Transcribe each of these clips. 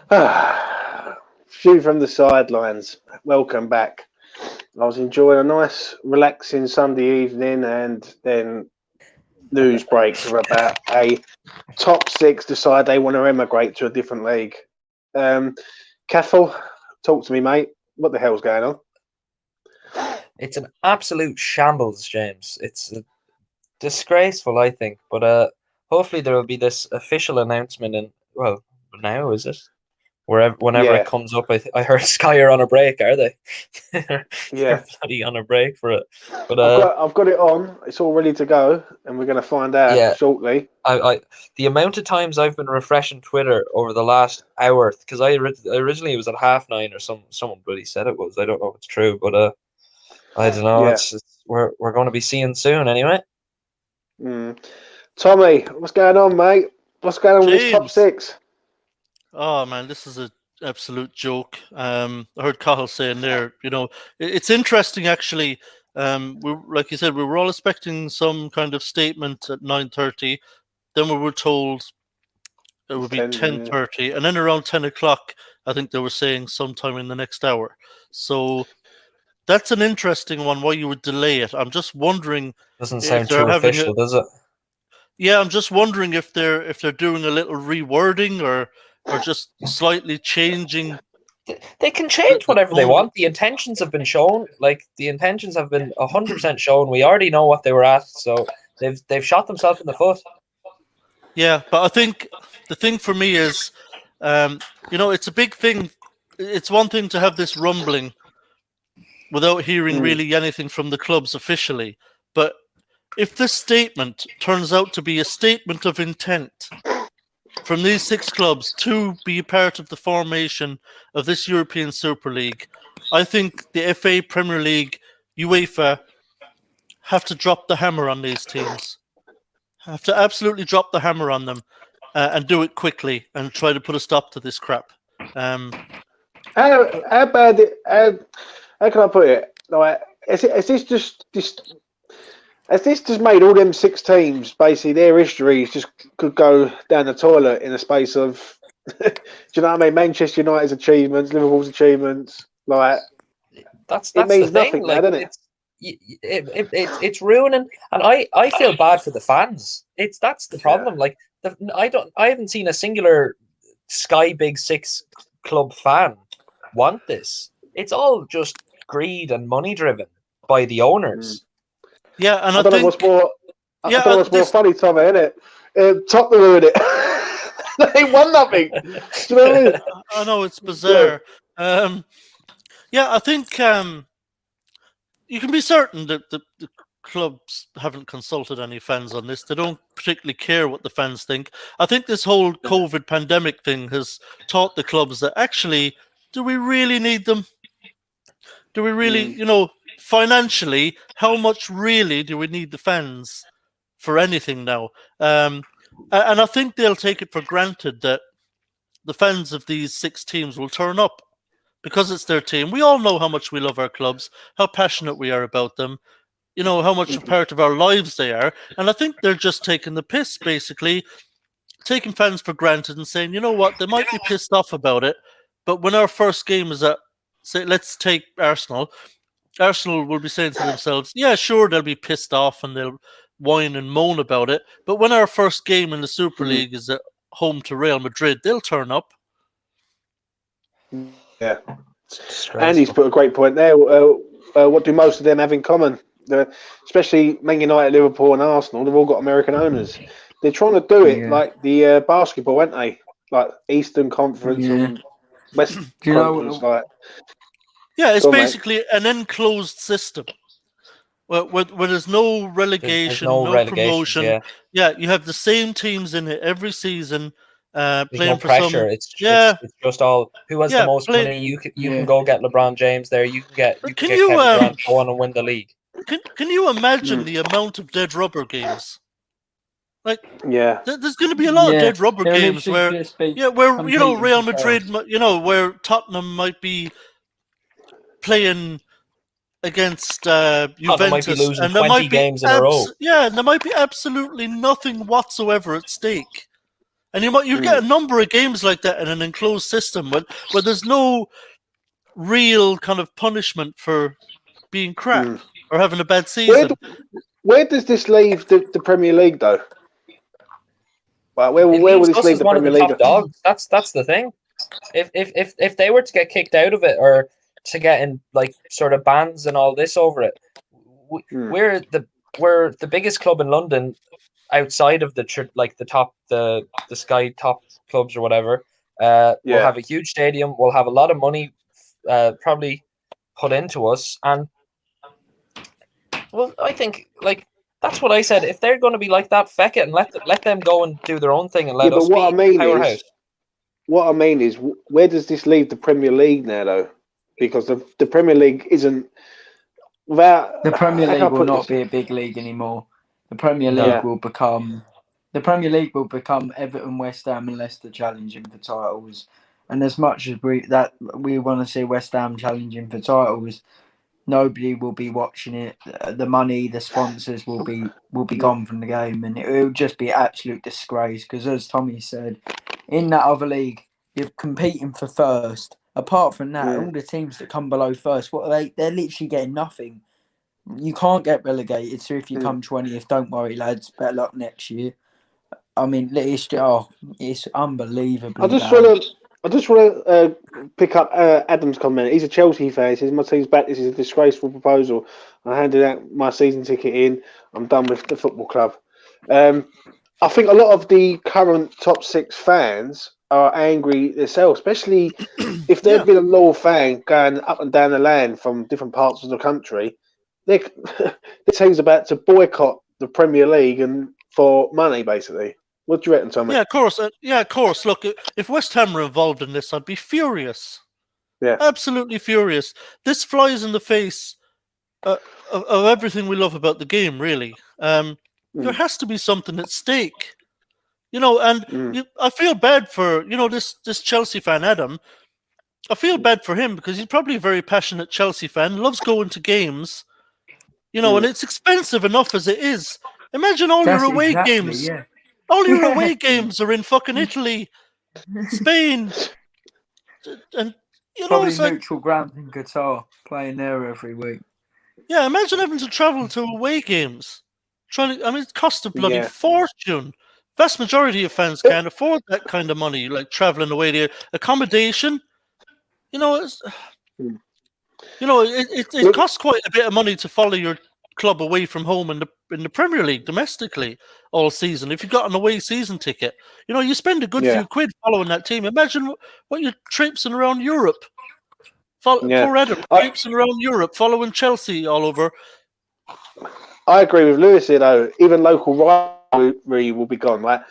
View from the sidelines. Welcome back. I was enjoying a nice, relaxing Sunday evening, and then news breaks are about a top six decide they want to emigrate to a different league. Um, Cathal, talk to me, mate. What the hell's going on? It's an absolute shambles, James. It's disgraceful, I think. But hopefully there will be this official announcement in, well, now is it? Whenever it Yeah, comes up, I heard Sky are on a break, are they? They're yeah. bloody on a break for it. But I've got it on. It's all ready to go, and we're going to find out yeah, shortly. I the amount of times I've been refreshing Twitter over the last hour, because originally it was at 9:30 or someone bloody said it was. I don't know if it's true, but I don't know. Yeah. It's we're going to be seeing soon anyway. Mm. Tommy, what's going on, mate? What's going on with this top James. six? Oh man, this is an absolute joke. I heard Cahill saying there, it's interesting actually. Like you said, we were all expecting some kind of statement at 9:30. Then we were told it would be 10:30, and then around 10 o'clock, I think they were saying sometime in the next hour. So that's an interesting one. Why you would delay it? I'm just wondering Doesn't if sound they're too having official, does it? Yeah, I'm just wondering if they're doing a little rewording or just slightly changing They can change the whatever they tone. want. The intentions have been shown. Like the intentions have been 100% shown. We already know what they were at, so they've shot themselves in the foot. Yeah, but I think the thing for me is, it's a big thing. It's one thing to have this rumbling without hearing really anything from the clubs officially, but if this statement turns out to be a statement of intent from these six clubs to be part of the formation of this European Super League, I think the FA, Premier League, UEFA have to drop the hammer on these teams. Have to absolutely drop the hammer on them and do it quickly and try to put a stop to this crap. How bad? How can I put it? Like, is this just has this just made all them six teams basically their histories just could go down the toilet in the space of? Do you know what I mean? Manchester United's achievements, Liverpool's achievements, like That's it the means thing. nothing now, Like doesn't it? it's ruining, and I feel bad for the fans. That's the Yeah. problem. Like I haven't seen a singular Sky Big Six club fan want this. It's all just greed and money driven by the owners. Yeah, and I don't know what's more. I don't know what's more funny, Tommy, isn't it? Tottenham ruined it. They won nothing. Do you know what I mean? I know it's bizarre. Yeah, I think you can be certain that the clubs haven't consulted any fans on this. They don't particularly care what the fans think. I think this whole COVID pandemic thing has taught the clubs that actually, do we really need them? Do we really, financially, how much really do we need the fans for anything now? And I think they'll take it for granted that the fans of these six teams will turn up because it's their team. We all know how much we love our clubs, how passionate we are about them, how much a part of our lives they are. And I think they're just taking the piss, basically, taking fans for granted and saying, you know what, they might be pissed off about it, but when our first game is at, say, let's take Arsenal, Arsenal will be saying to themselves, yeah, sure, they'll be pissed off and they'll whine and moan about it, but when our first game in the Super League is at home to Real Madrid, they'll turn up. Yeah. Andy's put a great point there. What do most of them have in common? Especially Man United, Liverpool, and Arsenal. They've all got American owners. They're trying to do it like the basketball, aren't they? Like Eastern Conference and West Conference. It's basically an enclosed system where there's no relegation, there's no promotion. Yeah, you have the same teams in it every season. There's playing no for pressure. some, It's just all who has the most money. You can go get LeBron James there. You can get Kevin Durant. Go on and win the league. Can you imagine the amount of dead rubber games? Like, there's going to be a lot of dead rubber games where Real Madrid, where Tottenham might be playing against Juventus, might be losing and there 20 might be games in a row. Yeah, and there might be absolutely nothing whatsoever at stake. And you get a number of games like that in an enclosed system where there's no real kind of punishment for being crap or having a bad season. Where does this leave the Premier League, though? Well, where It will leaves this us leave as the one of the Premier League? top dogs. That's the thing. If they were to get kicked out of it or to get in like sort of bans and all this over it, we're the biggest club in London outside of the top the Sky top clubs or whatever. We'll have a huge stadium. We'll have a lot of money, probably put into us, and well, I think like that's what I said. If they're going to be like that, feck it and let them go and do their own thing and let us but be powerhouse. What I mean is, where does this leave the Premier League now, though? Because the Premier League isn't without the Premier League will not be a big league anymore. The Premier League will become Everton, West Ham, and Leicester challenging for titles. And as much as we want to see West Ham challenging for titles, nobody will be watching it. The money, the sponsors will be gone from the game, and it will just be absolute disgrace. Because as Tommy said, in that other league, you're competing for first. Apart from that, all the teams that come below first, they're literally getting nothing. You can't get relegated. So if you come 20th, don't worry, lads. Better luck next year. I mean, it's unbelievably bad. I just want to pick up Adam's comment. He's a Chelsea fan. He says, my team's back. This is a disgraceful proposal. I handed out my season ticket in. I'm done with the football club. I think a lot of the current top six fans are angry themselves, especially if they've been a loyal fan going up and down the land from different parts of the country. The team's about to boycott the Premier League and for money, basically. What do you reckon, Tommy? Yeah, of course. Look, if West Ham were involved in this, I'd be furious. Yeah, absolutely furious. This flies in the face of everything we love about the game. Really, there has to be something at stake, and I feel bad for this Chelsea fan, Adam. I feel bad for him because he's probably a very passionate Chelsea fan, loves going to games, and it's expensive enough as it is. Imagine all your away games. Yeah. All your away games are in fucking Italy, Spain, and probably it's like neutral ground in Qatar, playing there every week. Yeah, imagine having to travel to away games. It costs a bloody fortune. Vast majority of fans can't afford that kind of money, like traveling away to accommodation. It costs quite a bit of money to follow your club away from home in the Premier League domestically all season. If you've got an away season ticket, you spend a good few quid following that team. Imagine what you're traipsing around Europe. Poor Adam traipsing around Europe, following Chelsea all over. I agree with Lewis here, though. Even local rivalry will be gone. Like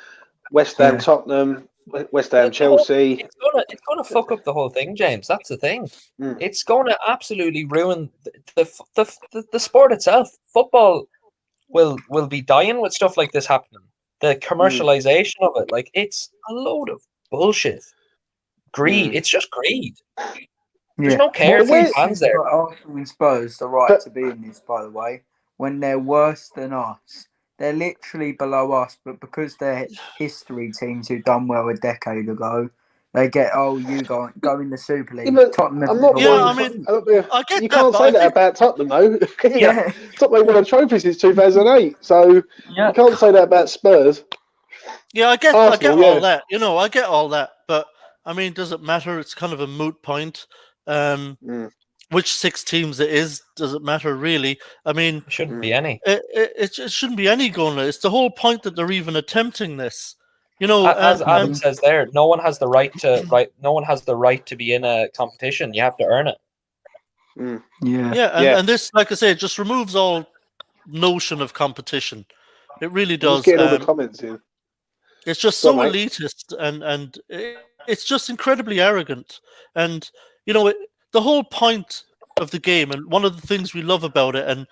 West Ham, Tottenham, West Ham, Chelsea. It's gonna fuck up the whole thing, James. That's the thing. It's gonna absolutely ruin the sport itself. Football will be dying with stuff like this happening. The commercialization of it, like it's a load of bullshit. Greed. It's just greed. There's no care for fans there. Arsenal and Spurs the right to be in this, by the way, when they're worse than us. They're literally below us, but because they're history teams who've done well a decade ago, they get, you go in the Super League. Tottenham you can't say that about Tottenham, though. Tottenham won a trophy since 2008, so you can't say that about Spurs. Yeah, I get all that. I get all that, but does it matter? It's kind of a moot point. Which six teams it is, does it matter really? It shouldn't be any. It shouldn't be any going. It's the whole point that they're even attempting this. As Adam says there, no one has the right to be in a competition. You have to earn it. And this, like I say, it just removes all notion of competition. It really does. Get all the comments in. It's just so elitist and it's just incredibly arrogant. And the whole point of the game, and one of the things we love about it, and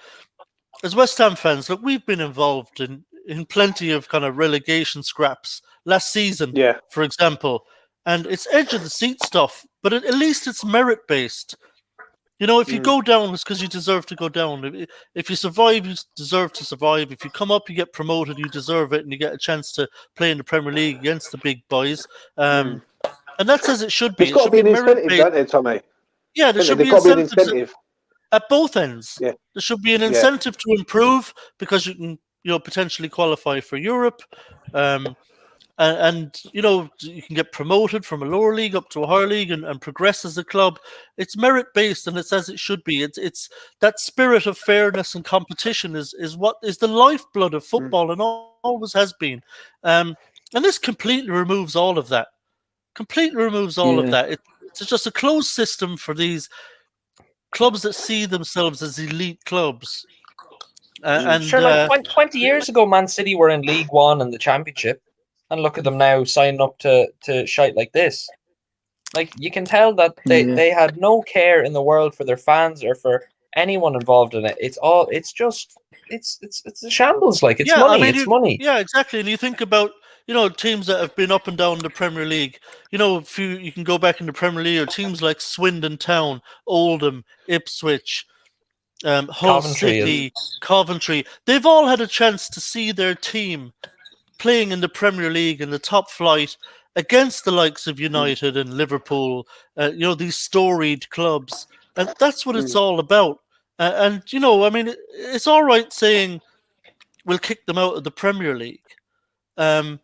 as West Ham fans, look, we've been involved in plenty of kind of relegation scraps last season, for example, and it's edge of the seat stuff, but at least it's merit based. If you go down, it's because you deserve to go down. If you survive, you deserve to survive. If you come up, you get promoted, you deserve it, and you get a chance to play in the Premier League against the big boys. And that's as it should be. There's It got to should be be an incentive, merit-based. don't there, Tommy? Yeah, there should There's be got to be an incentives incentive. at both ends. Yeah. There should be an incentive to improve because you can, potentially qualify for Europe. And you can get promoted from a lower league up to a higher league and progress as a club. It's merit based and it's as it should be. It's that spirit of fairness and competition is what is the lifeblood of football and always has been. And this completely removes all of that. It's just a closed system for these clubs that see themselves as elite clubs. Sure, like 20 years ago, Man City were in League One and the Championship. And look at them now signing up to shite like this. Like, you can tell that they had no care in the world for their fans or for anyone involved in it. It's a shambles. Like, it's money. It's money. Yeah, exactly. And you think about teams that have been up and down the Premier League. If you can go back in the Premier League, or teams like Swindon Town, Oldham, Ipswich, Hull City, Coventry. They've all had a chance to see their team playing in the Premier League in the top flight against the likes of United and Liverpool, these storied clubs. And that's what it's all about. It's all right saying we'll kick them out of the Premier League. But,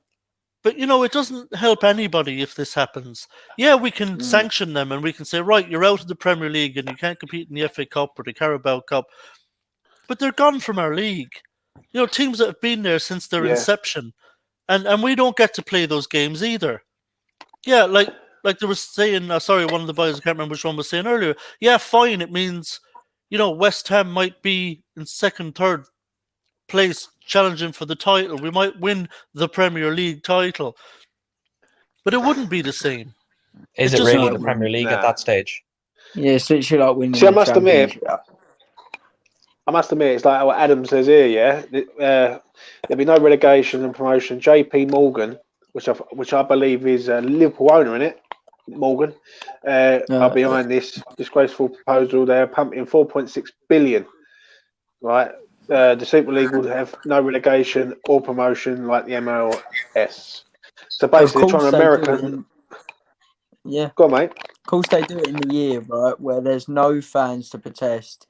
it doesn't help anybody if this happens. Yeah, we can sanction them and we can say, right, you're out of the Premier League and you can't compete in the FA Cup or the Carabao Cup. But they're gone from our league. Teams that have been there since their inception. And we don't get to play those games either. Yeah, like they were saying, one of the boys, I can't remember which one was saying earlier. Yeah, fine, it means, West Ham might be in second, third place challenging for the title. We might win the Premier League title. But it wouldn't be the same. Is it really the Premier League at that stage? Yeah, it's literally like winning the Championship. I must admit, it's like what Adam says here, yeah? There'll be no relegation and promotion. JP Morgan, which I believe is a Liverpool owner, in it, Morgan, are behind this disgraceful proposal. They're pumping 4.6 billion, right? The Super League will have no relegation or promotion like the MLS. So basically, trying to American. Yeah. Go on, mate. Of course, they do it in the year, right, where there's no fans to protest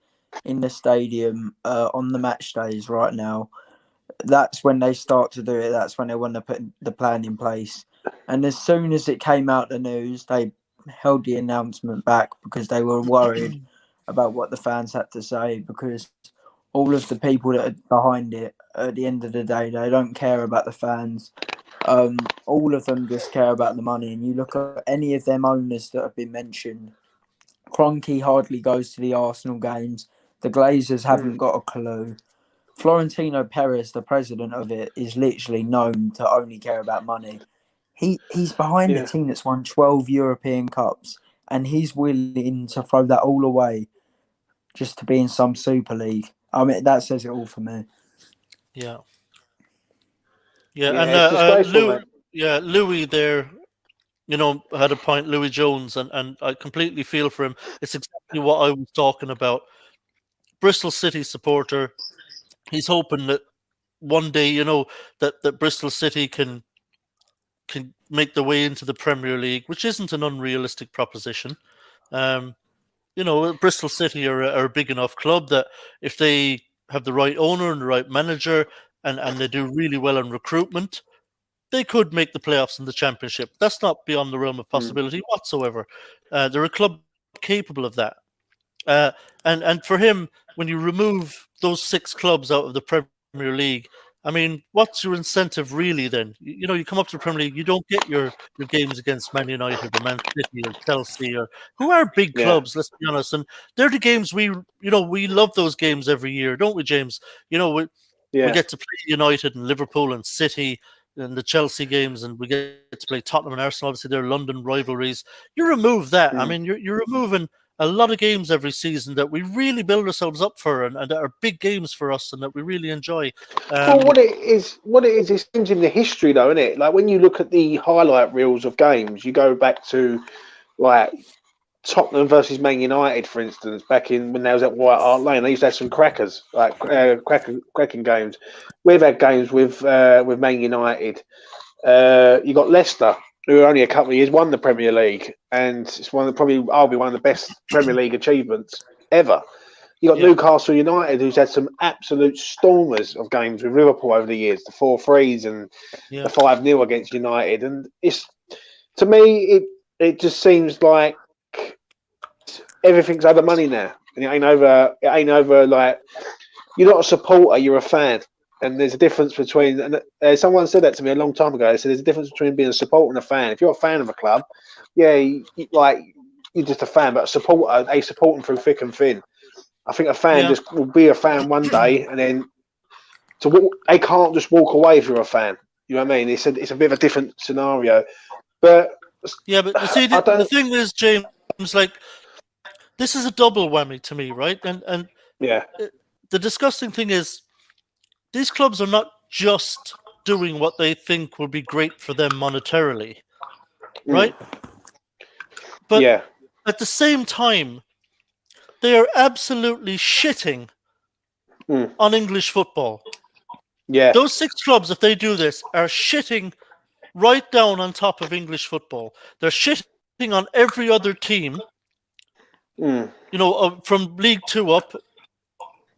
in the stadium on the match days right now. That's when they start to do it. That's when they want to put the plan in place. And as soon as it came out the news, they held the announcement back because they were worried about what the fans had to say, because all of the people that are behind it, at the end of the day, they don't care about the fans. All of them just care about the money. And you look at any of them owners that have been mentioned, Kroenke hardly goes to the Arsenal games. The Glazers haven't got a clue. Florentino Perez, the president of it, is literally known to only care about money. He's behind a team that's won 12 European Cups, and he's willing to throw that all away just to be in some Super League. I mean, that says it all for me. Yeah. Yeah, and Louis there, had a point, Louis Jones, and I completely feel for him. It's exactly what I was talking about. Bristol City supporter. He's hoping that one day, that Bristol City can make their way into the Premier League, which isn't an unrealistic proposition. Bristol City are a big enough club that if they have the right owner and the right manager and they do really well in recruitment, they could make the playoffs in the Championship. That's not beyond the realm of possibility whatsoever. They're a club capable of that. And for him, when you remove those 6 clubs out of the Premier League, I mean, what's your incentive really then? You come up to the Premier League, you don't get your games against Man United or Man City or Chelsea, or who are big clubs, let's be honest. And they're the games we love those games every year, don't we, James? We get to play United and Liverpool and City and the Chelsea games, and we get to play Tottenham and Arsenal. Obviously, they're London rivalries. You remove that. I mean, you're removing a lot of games every season that we really build ourselves up for, and that are big games for us, and that we really enjoy. Well, what it is, it's changing the history, though, isn't it? Like when you look at the highlight reels of games, you go back to like Tottenham versus Man United, for instance, back in when they was at White Hart Lane, they used to have some crackers, like cracking games. We've had games with Man United. You got Leicester, who only a couple of years won the Premier League, and it's probably one of the best Premier League achievements ever. You got Newcastle United, who's had some absolute stormers of games with Liverpool over the years, the 4-3s and the 5-0 against United, and it's to me it just seems like everything's over money now, and it ain't over. It ain't over. Like, you're not a supporter, you're a fan, and there's a difference between. And someone said that to me a long time ago. They said there's a difference between being a supporter and a fan. If you're a fan of a club, you're just a fan, but a supporter, they support them through thick and thin. I think a fan just will be a fan one day, and then they can't just walk away if you're a fan. You know what I mean? It's a bit of a different scenario, but see, the thing is, James, like, this is a double whammy to me, right? And the disgusting thing is, these clubs are not just doing what they think will be great for them monetarily, right? But at the same time, they are absolutely shitting on English football. Yeah. Those 6 clubs, if they do this, are shitting right down on top of English football. They're shitting on every other team, you know, from League 2 up,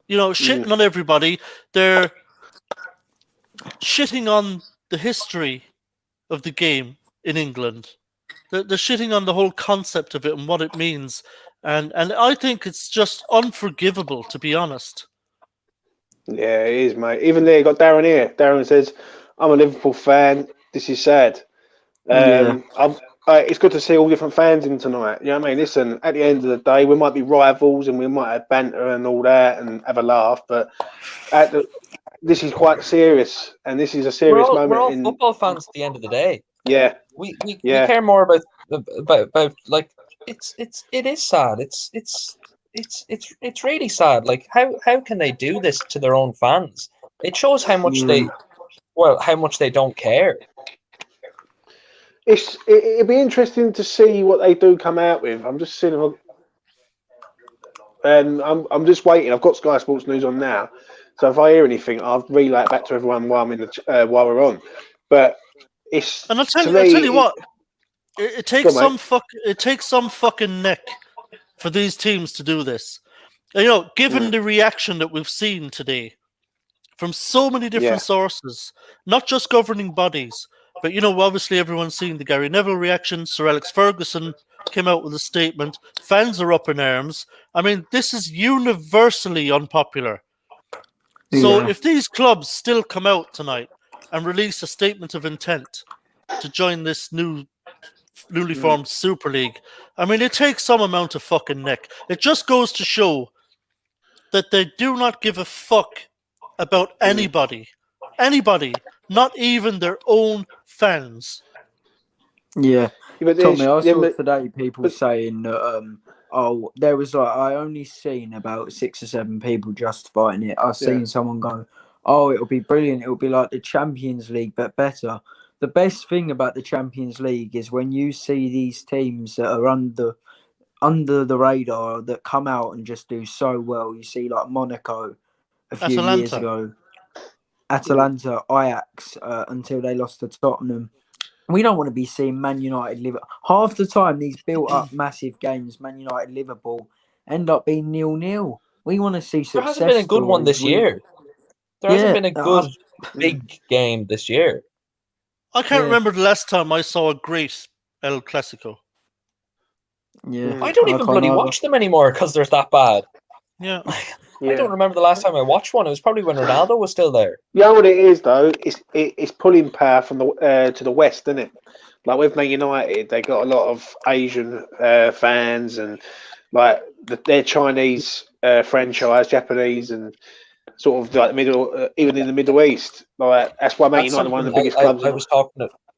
you know, shitting on everybody. They're shitting on the history of the game in England. They're shitting on the whole concept of it and what it means. And I think it's just unforgivable, to be honest. Yeah, it is, mate. Even there, you got Darren here. Darren says, I'm a Liverpool fan. This is sad. It's good to see all different fans in tonight. You know what I mean? Listen, at the end of the day, we might be rivals and we might have banter and all that and have a laugh, but this is quite serious, and this is a serious moment. We're all football fans at the end of the day. Yeah. We care more about like it is sad. It's really sad. Like, how can they do this to their own fans? It shows how much how much they don't care. It'd be interesting to see what they do come out with. I'm just seeing, and I'm just waiting. I've got Sky Sports News on now, so if I hear anything, I'll relay it back to everyone while we're on. But I'll tell you what. It takes some fucking neck for these teams to do this. You know, given the reaction that we've seen today from so many different sources, not just governing bodies, but, you know, obviously everyone's seen the Gary Neville reaction. Sir Alex Ferguson came out with a statement. Fans are up in arms. I mean, this is universally unpopular. So if these clubs still come out tonight and release a statement of intent to join this newly formed Super League, I mean, it takes some amount of fucking neck. It just goes to show that they do not give a fuck about anybody, not even their own fans. Yeah, Tommy, I saw today people saying that there was I only seen about 6 or 7 people justifying it. I've seen someone go, it'll be brilliant, it'll be like the Champions League but better. The best thing about the Champions League is when you see these teams that are under the radar that come out and just do so well. You see, like Monaco a few years ago, Atalanta, Ajax, until they lost to Tottenham. We don't want to be seeing Man United, Liverpool. Half the time, these built-up massive games, Man United, Liverpool, end up being 0-0. We want to see success. There hasn't been a good one this year. There hasn't been a good big game this year. I can't remember the last time I saw a great El Clasico. Yeah, I don't even bloody watch them anymore because they're that bad. Yeah. I don't remember the last time I watched one. It was probably when Ronaldo was still there. You know what it is, though? It's pulling power from the to the west, isn't it? Like with Man United, they got a lot of Asian fans and like their Chinese franchise, Japanese, and sort of like even in the Middle East. Like that's why Man United are one of the biggest clubs. I was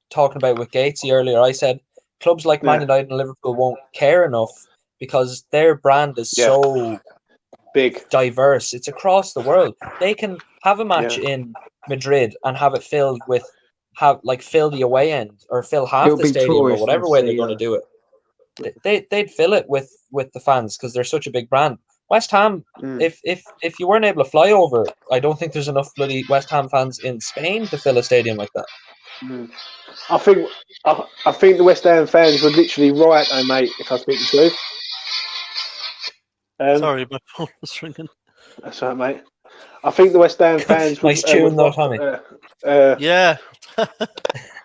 talking about with Gatesy earlier. I said clubs like Man United and Liverpool won't care enough because their brand is so big, diverse. It's across the world. They can have a match in Madrid and have it filled with fill the away end or fill half the stadium or whatever way they're going to do it. they'd fill it with the fans because they're such a big brand. West Ham, if you weren't able to fly over, I don't think there's enough bloody West Ham fans in Spain to fill a stadium like that. I think the West Ham fans would literally riot, though, mate. If I speak the truth. Sorry, my phone was ringing. That's right, mate. I think the West Ham fans would. Nice tune, though, Tommy. Yeah.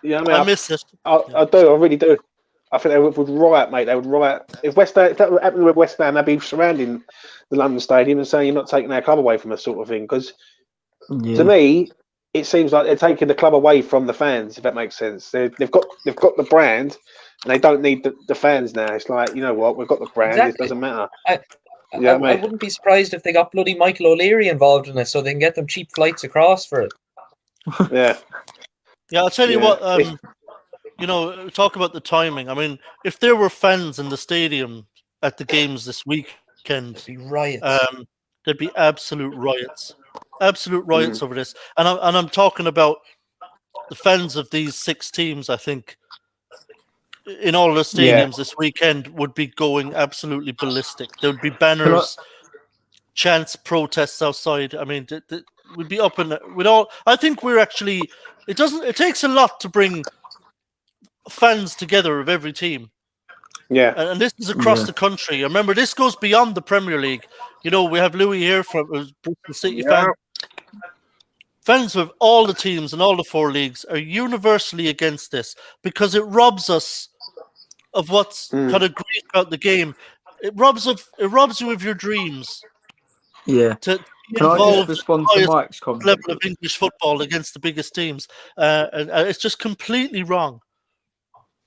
You know what I mean? I miss it. I do. I really do. I think they would riot, mate. They would riot. If that happened with West Ham, they'd be surrounding the London Stadium and saying you're not taking our club away from us, sort of thing. Because to me, it seems like they're taking the club away from the fans. If that makes sense, they've got the brand, and they don't need the fans now. It's like, you know what, we've got the brand. Exactly. It doesn't matter. I wouldn't be surprised if they got bloody Michael O'Leary involved in it, so they can get them cheap flights across for it. Yeah. Yeah, I'll tell you what. Talk about the timing. I mean, if there were fans in the stadium at the games this weekend, there'd be riots. There'd be absolute riots over this. And I'm talking about the fans of these 6 teams. I think in all the stadiums this weekend would be going absolutely ballistic. There would be banners, chants, protests outside. I mean, we'd be up and with all. I think we're actually. It takes a lot to bring fans together of every team. Yeah. And this is across the country. Remember, this goes beyond the Premier League. You know, we have Louis here from Bristol City fan. Fans of all the teams and all the 4 leagues are universally against this because it robs us of what's kind of great about the game. It robs you of your dreams. Yeah. To Can I just respond to Mike's comment? Level of English football against the biggest teams, and it's just completely wrong.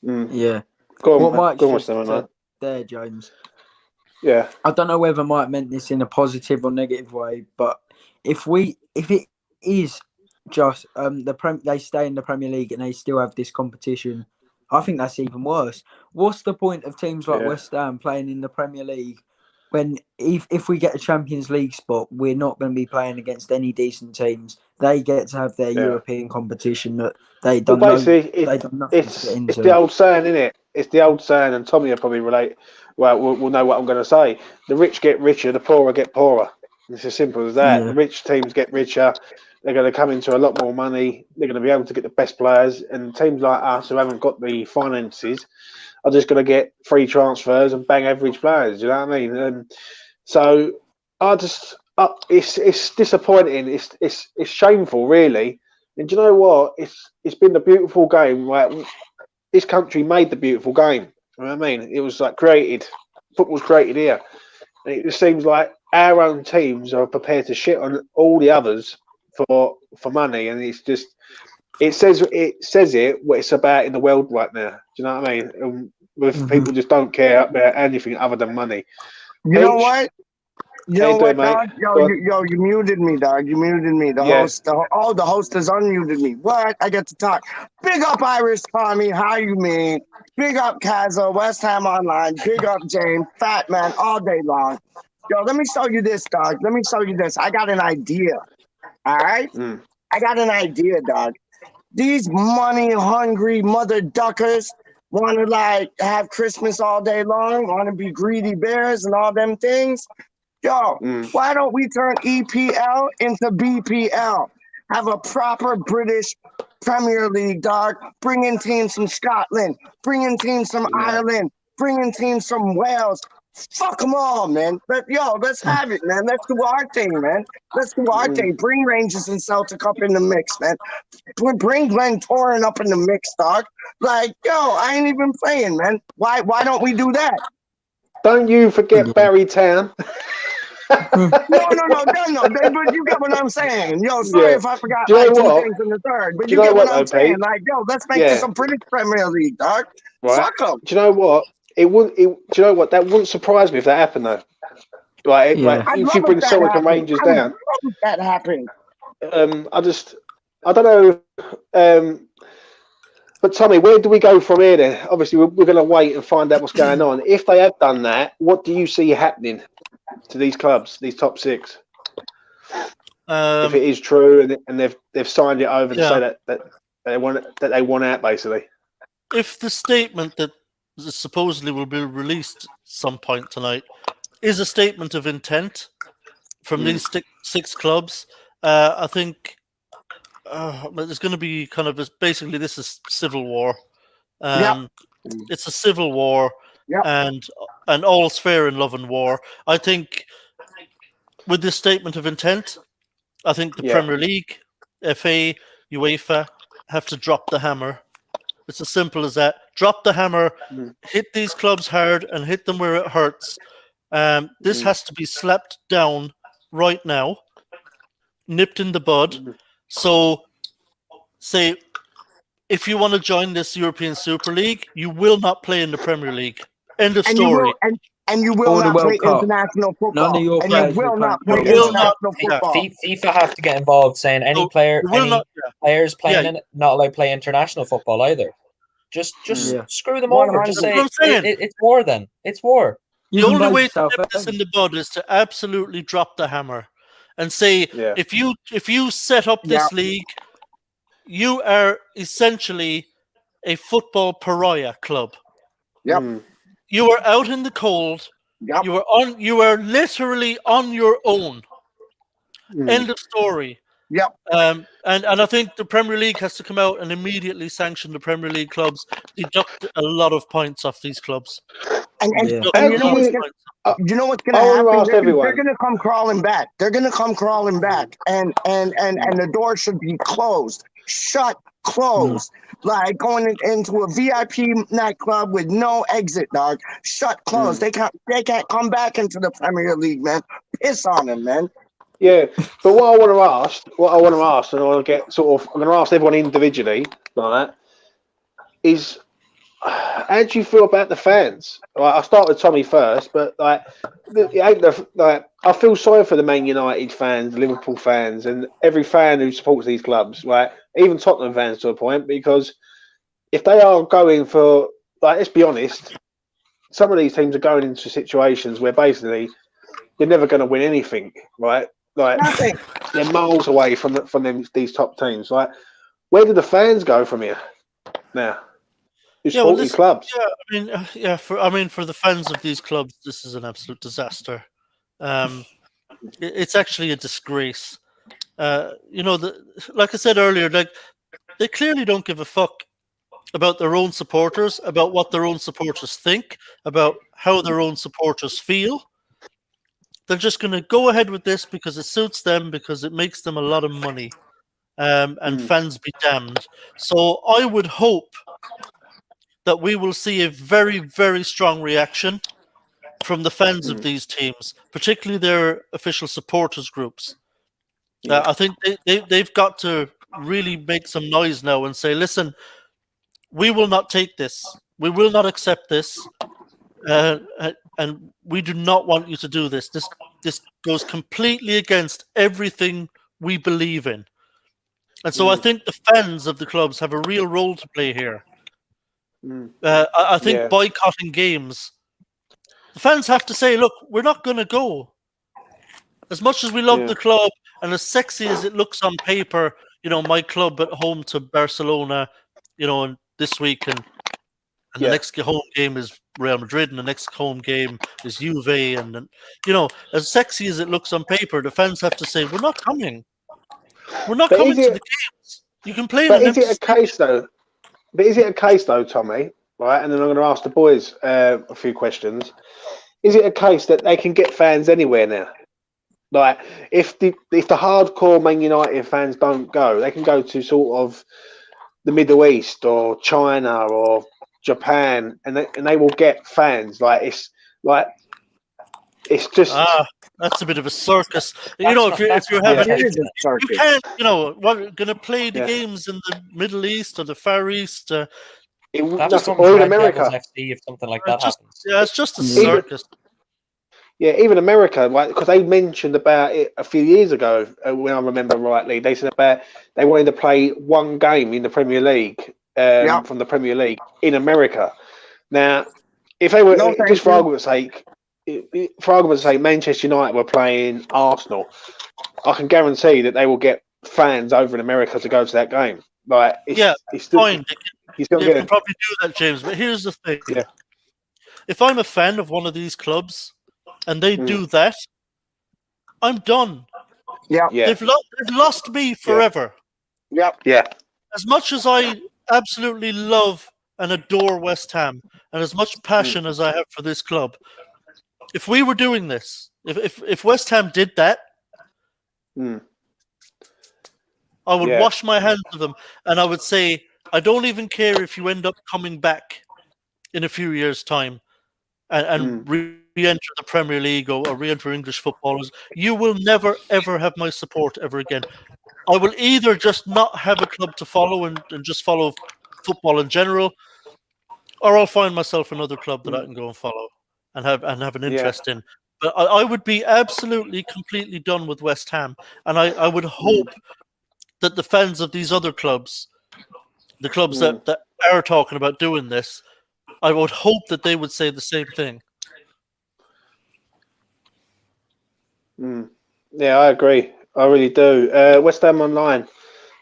Yeah. What Mike just said there, James. Yeah. I don't know whether Mike meant this in a positive or negative way, but if it is just they stay in the Premier League and they still have this competition, I think that's even worse. What's the point of teams like West Ham playing in the Premier League when if we get a Champions League spot, we're not going to be playing against any decent teams? They get to have their European competition that they don't know. It's the old saying, isn't it? It's the old saying, and Tommy will probably relate. Well, we'll know what I'm going to say. The rich get richer, the poorer get poorer. It's as simple as that. The rich teams get richer. They're going to come into a lot more money. They're going to be able to get the best players. And teams like us who haven't got the finances are just going to get free transfers and bang average players. You know what I mean? So it's disappointing. It's shameful, really. And do you know what? It's been a beautiful game. Like, this country made the beautiful game. You know what I mean? It was like created. Football's created here. And it just seems like our own teams are prepared to shit on all the others for money, and it's just it says what it's about in the world right now. Do you know what I mean? With people just don't care about anything other than money. You know what? You know what, dog? Yo, you muted me, dog. You muted me. The host has unmuted me. What? I get to talk. Big up Irish Tommy. How you mean? Big up Kaza, West Ham Online. Big up James, Fat Man, all day long. Yo, let me show you this, dog. Let me show you this. I got an idea. All right? I got an idea, dog. These money-hungry mother duckers want to, like, have Christmas all day long, want to be greedy bears and all them things. Yo, why don't we turn EPL into BPL? Have a proper British Premier League, dog. Bring in teams from Scotland. Bring in teams from Ireland. Bring in teams from Wales. Fuck them all, man. Let's have it, man. Let's do our thing, man. Let's do our thing. Bring Rangers and Celtic up in the mix, man. Bring Glenn Torren up in the mix, dog. Like, I ain't even playing, man. Why don't we do that? Don't you forget Barry Town. No. But you get what I'm saying. Yo, sorry if I forgot like 2 things in the third. But you get what I'm saying. Like, let's make this a British Premier League, dog. Right. Fuck them. Do you know what? Do you know what? That wouldn't surprise me if that happened, though. Like if you bring Celtic and Rangers down. That happened. I don't know. But Tommy, where do we go from here then? Obviously, we're going to wait and find out what's going on. If they have done that, what do you see happening to these clubs, these top 6? If it is true and they've signed it over to say that they want out, basically. If the statement that supposedly will be released some point tonight is a statement of intent from these six clubs. I think there's going to be kind of basically this is civil war. It's a civil war, and all's fair in love and war. I think with this statement of intent, I think the Premier League, FA, UEFA have to drop the hammer. It's as simple as that. Drop the hammer, hit these clubs hard, and hit them where it hurts. This has to be slapped down right now, nipped in the bud. So, say, if you want to join this European Super League, you will not play in the Premier League. End of story. And you will not play international football. None of your players will not play You will international not- football. FIFA have to get involved, saying any player, You will any not- players playing in it, not allowed to play international football either. Just screw them over. Just say That's what I'm saying. it's war. Then it's war. The only way to nip this in the bud is to absolutely drop the hammer and say, if you set up this league, you are essentially a football pariah club. You are out in the cold. You are literally on your own. End of story. And I think the Premier League has to come out and immediately sanction the Premier League clubs, deduct a lot of points off these clubs. And you know what's going to happen? They're going to come crawling back. They're going to come crawling back, and the door should be closed, shut, closed, like going into a VIP nightclub with no exit, dog. Shut, closed. They can't come back into the Premier League, man. Piss on them, man. Yeah, but what I want to ask, and I'll get I'm going to ask everyone individually, like that, is how do you feel about the fans? Like, I'll start with Tommy first, but I feel sorry for the Man United fans, Liverpool fans, and every fan who supports these clubs, like even Tottenham fans to a point, because if they are going for, like, let's be honest, some of these teams are going into situations where basically you're never going to win anything, right? Like they're miles away from these top teams. Like, where do the fans go from here now? Who support these clubs? Yeah, for the fans of these clubs, this is an absolute disaster. It's actually a disgrace. Like I said earlier, like they clearly don't give a fuck about their own supporters, about what their own supporters think, about how their own supporters feel. They're just going to go ahead with this because it suits them, because it makes them a lot of money, and fans be damned. So I would hope that we will see a very, very strong reaction from the fans of these teams, particularly their official supporters groups. I think they've got to really make some noise now and say, listen, we will not take this. We will not accept this. And we do not want you to do this. This goes completely against everything we believe in. And so I think the fans of the clubs have a real role to play here. I think boycotting games, the fans have to say, look, we're not going to go. As much as we love the club and as sexy as it looks on paper, my club at home to Barcelona, and this week, and the next home game is Real Madrid, and the next home game is Juve, and as sexy as it looks on paper, the fans have to say, we're not coming. We're not coming to the games. You can play. But is it a case though? Tommy? Right, and then I'm going to ask the boys a few questions. Is it a case that they can get fans anywhere now? Like, if the hardcore Man United fans don't go, they can go to sort of the Middle East or China or Japan, and they will get fans. Like, it's just that's a bit of a circus. If you're having, you can't. We're going to play the games in the Middle East or the Far East. or in America. FC if something like that happens. Yeah, it's just a circus. Yeah, even America, like, because they mentioned about it a few years ago, when I remember rightly. They said about they wanted to play one game in the Premier League from the Premier League in America. Now, if they were for argument's sake, Manchester United were playing Arsenal, I can guarantee that they will get fans over in America to go to that game. Like, it's fine. They can probably do that, James. But here's the thing: if I'm a fan of one of these clubs and they do that, I'm done. Yeah. They've lost me forever. Yep. Yeah. As much as I absolutely love and adore West Ham, and as much passion as I have for this club, if we were doing this, if West Ham did that, I would wash my hands of them, and I would say, I don't even care if you end up coming back in a few years' time and re-enter the Premier League or re-enter English footballers. You will never, ever have my support ever again. I will either just not have a club to follow and just follow football in general, or I'll find myself another club that I can go and follow and have an interest in. But I would be absolutely, completely done with West Ham, and I would hope that the fans of these other clubs, the clubs that are talking about doing this, I would hope that they would say the same thing. Yeah, I agree. I really do. West Ham Online.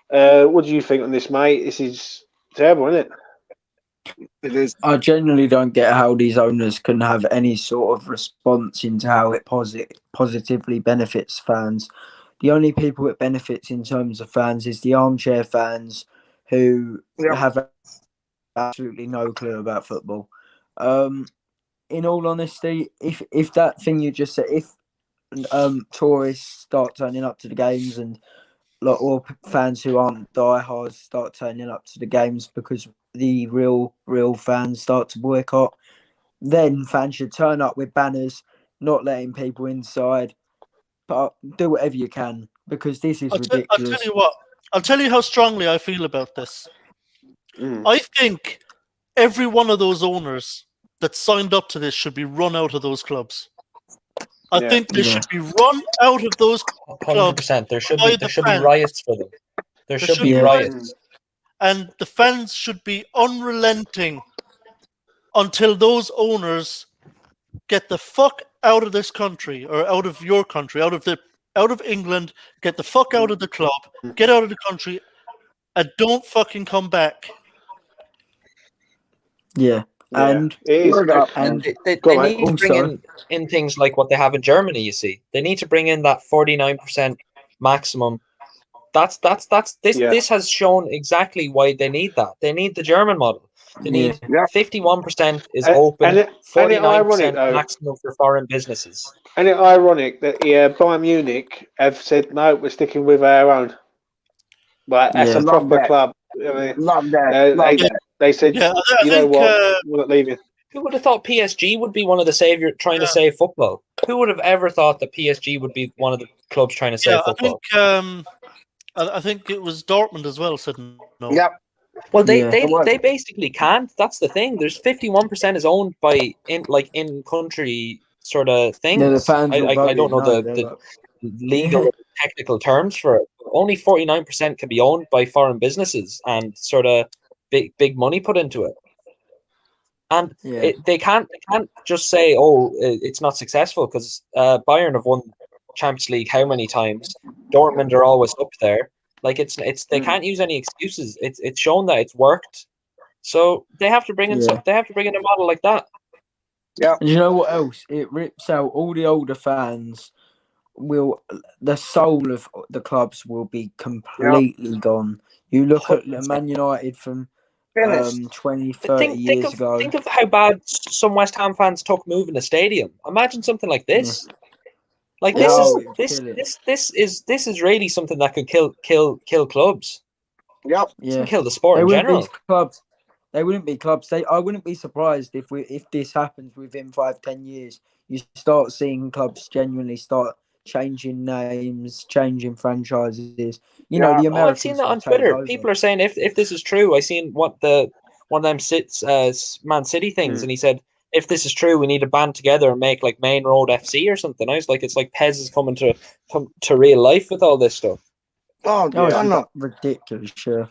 What do you think on this, mate? This is terrible, isn't it? It is. I genuinely don't get how these owners can have any sort of response into how it positively benefits fans. The only people it benefits in terms of fans is the armchair fans who have absolutely no clue about football. In all honesty, if that thing you just said, if tourists start turning up to the games and or fans who aren't diehards start turning up to the games because the real fans start to boycott, then fans should turn up with banners, not letting people inside. But do whatever you can, because this is ridiculous. I'll tell you what. I'll tell you how strongly I feel about this. I think every one of those owners that signed up to this should be run out of those clubs. I think they should be run out of those clubs. 100%. There should be riots for them. There should be riots. And the fans should be unrelenting until those owners get the fuck out of this country, or out of your country, out of England, get the fuck out of the club, get out of the country, and don't fucking come back. Yeah. And they need to bring in things like what they have in Germany. You see, they need to bring in that 49% maximum. This has shown exactly why they need that. They need the German model. They need 51% is open, 49% maximum for foreign businesses. And it's ironic that Bayern Munich have said no, we're sticking with our own. Like that's a proper club. I mean, love that. They said, you know what, we're not leaving. Who would have thought PSG would be one of the savior trying to save football? Who would have ever thought that PSG would be one of the clubs trying to save football? I think it was Dortmund as well said no. Yep. Well, they basically can't. That's the thing. There's 51% is owned by in country sort of things. Yeah, the fans I don't know the legal technical terms for it. Only 49% can be owned by foreign businesses and sort of big money put into it. And they can't just say, oh, it's not successful, because Bayern have won Champions League how many times? Dortmund are always up there. Like they can't use any excuses. It's shown that it's worked. So they have to bring in they have to bring in a model like that. Yeah. And you know what else? It rips out all the older fans. The soul of the clubs will be completely gone. You look at Man United from 20, 30 years ago. Think of how bad some West Ham fans took moving the stadium. Imagine something like this. Like this is really something that could kill clubs. Yep. Yeah. Kill the sport in general. They wouldn't be clubs. I wouldn't be surprised if this happens within 5-10 years. You start seeing clubs genuinely start changing names, changing franchises. You know, the Americans. I've seen that on Twitter. People are saying if this is true. I seen one of them Man City things, and he said, if this is true, we need to band together and make like Main Road FC or something. I was like, it's like Pez is coming to real life with all this stuff. Oh, yeah, it's ridiculous, sure.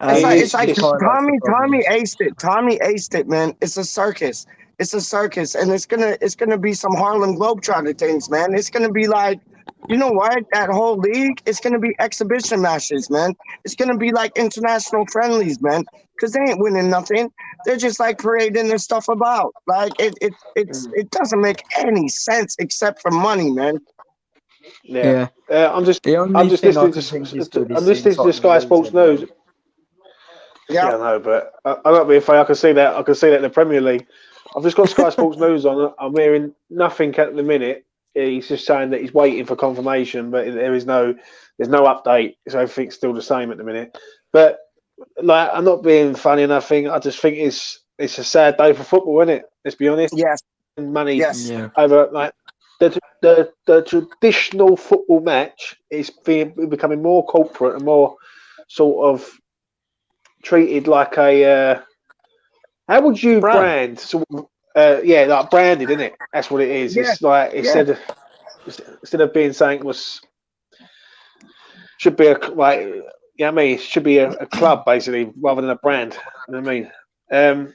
It's like Tommy aced it. Tommy aced it, man. It's a circus. It's a circus, and it's gonna be some Harlem Globetrotter things, man. It's gonna be like, you know what? That whole league, it's gonna be exhibition matches, man. It's gonna be like international friendlies, man. Because they ain't winning nothing. They're just like parading their stuff about. Like it doesn't make any sense except for money, man. Yeah. I'm just The only listening thing I to can think is good I'm is listening to the Sky Sports News. Yeah, I know, but I got to be fair. I can see that. I can see that in the Premier League. I've just got Sky Sports News on. I'm hearing nothing at the minute. He's just saying that he's waiting for confirmation, but there's no update. So everything's still the same at the minute. But like, I'm not being funny or nothing. I just think it's a sad day for football, isn't it? Let's be honest. Yes. Money Yeah. over like the traditional football match is becoming more corporate and more sort of treated like a how would you brand sort of, like branded, isn't it? That's what it is. Yeah. It's like instead of being something should be like, you know what I mean, it should be a club basically rather than a brand. You know what I mean?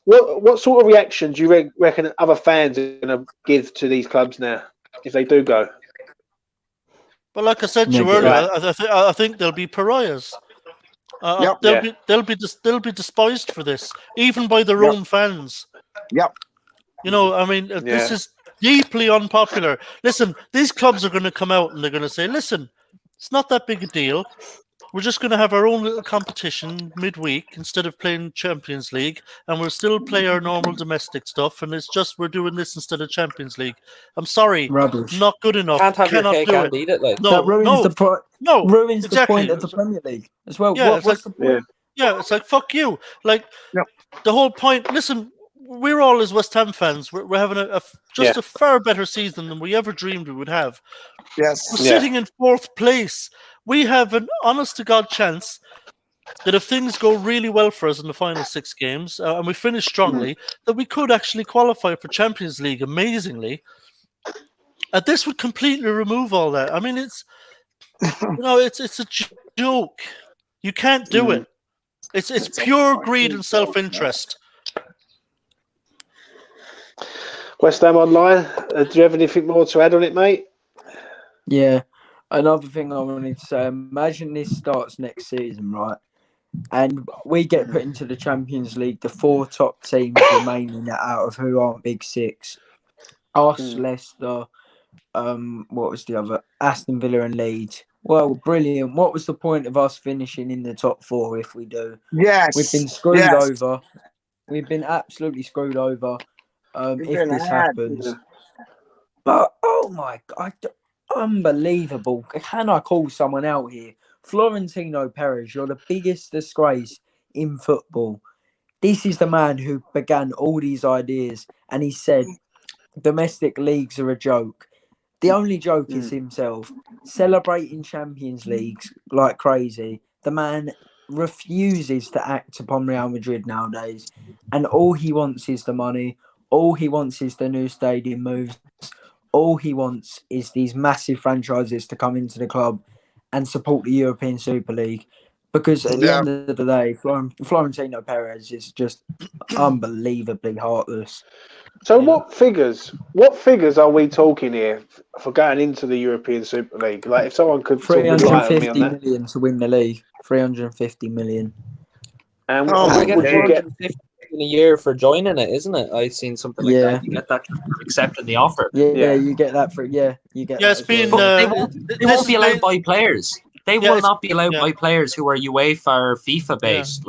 What sort of reaction do you reckon other fans are going to give to these clubs now if they do go? But like I said to you earlier, I think they'll be pariahs. They'll be despised for this, even by their own fans. Yep. You know, I mean, this is deeply unpopular. Listen, these clubs are going to come out and they're going to say, "Listen, it's not that big a deal. We're just going to have our own little competition midweek instead of playing Champions League, and we'll still play our normal domestic stuff. And it's just we're doing this instead of Champions League." I'm sorry, Rubbish. not good enough. Can't have Cannot your cake do and it. eat it. Like That ruins ruins exactly. the point of the Premier League as well. Yeah, what's the point? Yeah, it's like fuck you. Like the whole point. Listen, we're all as West Ham fans. We're having a far better season than we ever dreamed we would have. Yes. We're sitting in 4th place. We have an honest to God chance that if things go really well for us in the final 6 games and we finish strongly, that we could actually qualify for Champions League amazingly. And this would completely remove all that. I mean, it's it's a joke. You can't do it. It's pure greed and self-interest. West Ham Online, do you have anything more to add on it, mate? Yeah. Another thing I wanted to say, imagine this starts next season, right? And we get put into the Champions League, the 4 top teams remaining out of who aren't Big 6. Us, Leicester, what was the other? Aston Villa and Leeds. Well, brilliant. What was the point of us finishing in the top 4 if we do? Yes. We've been screwed over. We've been absolutely screwed over if this happens. But, oh my God, unbelievable. Can I call someone out here? Florentino Perez, you're the biggest disgrace in football. This is the man who began all these ideas, and he said domestic leagues are a joke. The only joke is himself celebrating Champions Leagues like crazy. The man refuses to act upon Real Madrid nowadays, and all he wants is the money. All he wants is the new stadium moves. All he wants is these massive franchises to come into the club and support the European Super League. Because at the end of the day, Florentino Perez is just unbelievably heartless. So what figures are we talking here for going into the European Super League? Like, if someone could 350 million to win the league. 350 million. And would you get 50 in a year for joining it, isn't it? I've seen something like that. You get that for accepting the offer. Yeah, you get that for you get. Yeah, it's been. They won't be allowed by players. They will not be allowed by players who are UEFA or FIFA based.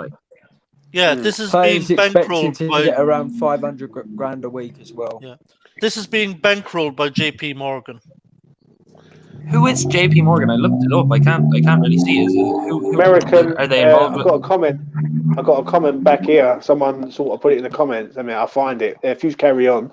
This is players being bankrolled to by get around 500 grand a week as well. Yeah, this is being bankrolled by JP Morgan. Who is JP Morgan? I looked it up. I can't really see. Is it who American? Are they involved? I've got a comment. I've got a comment back here. Someone sort of put it in the comments. I mean, I'll find it. If you carry on.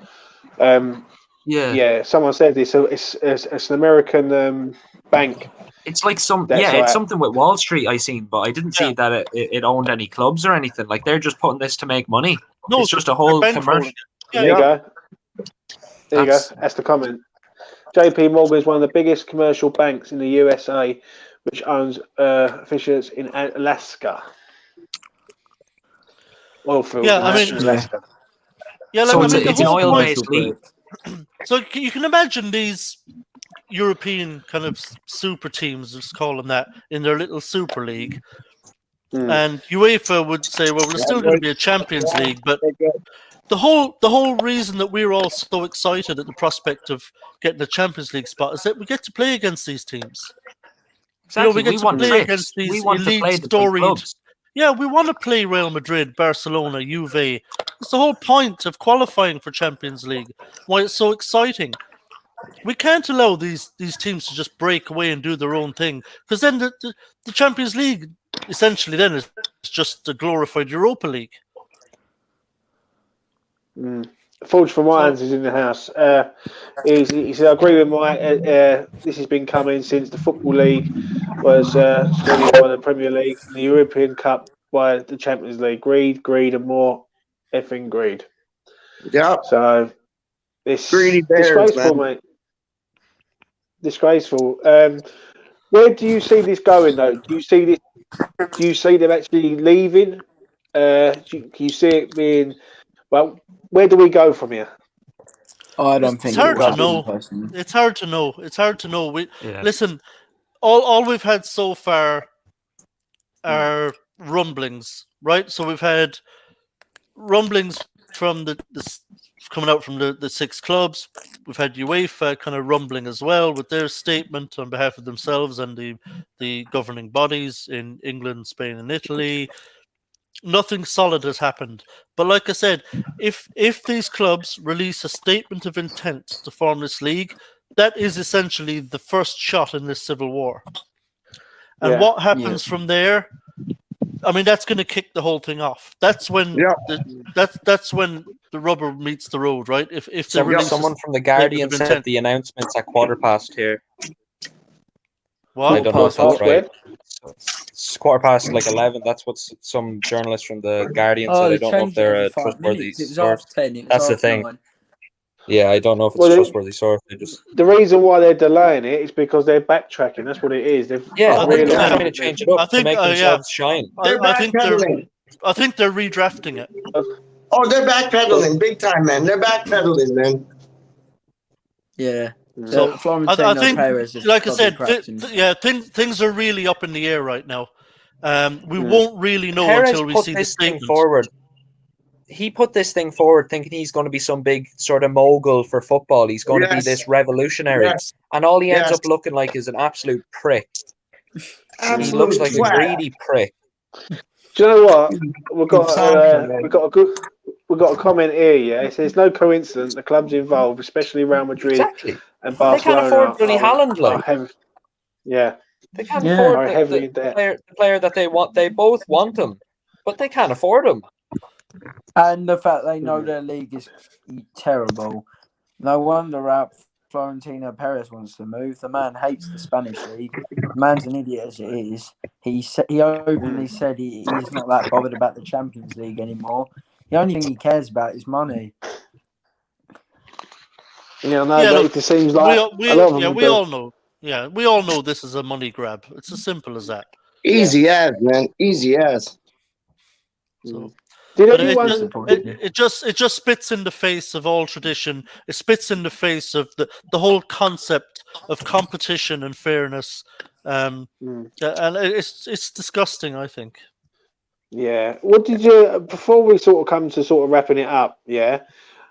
Someone said this. It's an American bank. It's like it's something with Wall Street I seen, but I didn't see that it owned any clubs or anything. Like, they're just putting this to make money. No, it's just a whole commercial. There you go. There you go. That's the comment. JP Morgan is one of the biggest commercial banks in the USA, which owns affiliates in Alaska. Oil fields. Yeah, I mean, Alaska. Yeah, So like, it's an oil-based league. So you can imagine these European kind of super teams, let's call them that, in their little super league. And UEFA would say, well, there's still going to be a Champions League, but the whole reason that we're all so excited at the prospect of getting a Champions League spot is that we get to play against these teams. Exactly. We get to play against these elite, storied. Yeah, we want to play Real Madrid, Barcelona, Juve. It's the whole point of qualifying for Champions League. Why it's so exciting. We can't allow these teams to just break away and do their own thing, because then the Champions League essentially then is just a glorified Europa League. Forge from Wines is in the house. He said, I agree with Mike. This has been coming since the Football League was swinging by the Premier League, and the European Cup by the Champions League. Greed, and more effing greed. Yeah. So this Greedy bears, disgraceful, man. mate. Disgraceful. Where do you see this going, though? Do you see them actually leaving? Can you see it being? Well, where do we go from here? I don't think it's hard it will to know. personally. It's hard to know. It's hard to know. Listen, all we've had so far are rumblings, right? So we've had rumblings from the coming out from the 6 clubs. We've had UEFA kind of rumbling as well with their statement on behalf of themselves and the governing bodies in England, Spain, and Italy. Nothing solid has happened. But like I said, if these clubs release a statement of intent to form this league, that is essentially the first shot in this civil war. And what happens from there? I mean, that's going to kick the whole thing off. That's when that's when the rubber meets the road, right? If they release someone from the Guardian said the announcements at 1:15 here. What? I don't know if that's right. It's 11:15. That's what some journalist from the Guardian said. I don't know if they're a trustworthy source. That's the thing. 9. Yeah, I don't know if it's a trustworthy source. The reason why they're delaying it is because they're backtracking. That's what it is. They're trying to change it up to make themselves shine. I think they're redrafting it. Oh, they're backpedaling big time, man. They're backpedaling, man. Yeah. So I think, like I said, things are really up in the air right now. We won't really know until we see this thing forward. He put this thing forward thinking he's going to be some big sort of mogul for football. He's going to be this revolutionary. Yes. And all he ends up looking like is an absolute prick. He looks like a greedy prick. Do you know what? We've got a comment here, yeah. It says no coincidence the clubs involved, especially Real Madrid and Barcelona. They can't afford Billy Haaland, They can't afford the player that they want. They both want him, but they can't afford him. And the fact they know their league is terrible. No wonder Florentino Perez wants to move. The man hates the Spanish league. The man's an idiot as it is. He openly said he's not that bothered about the Champions League anymore. The only thing he cares about is money. It seems like we all know. Yeah, we all know this is a money grab. It's as simple as that. Easy as, man. Easy as. So. It just spits in the face of all tradition. It spits in the face of the whole concept of competition and fairness, and it's disgusting, I think. Yeah. What did you before we sort of come to sort of wrapping it up? Yeah.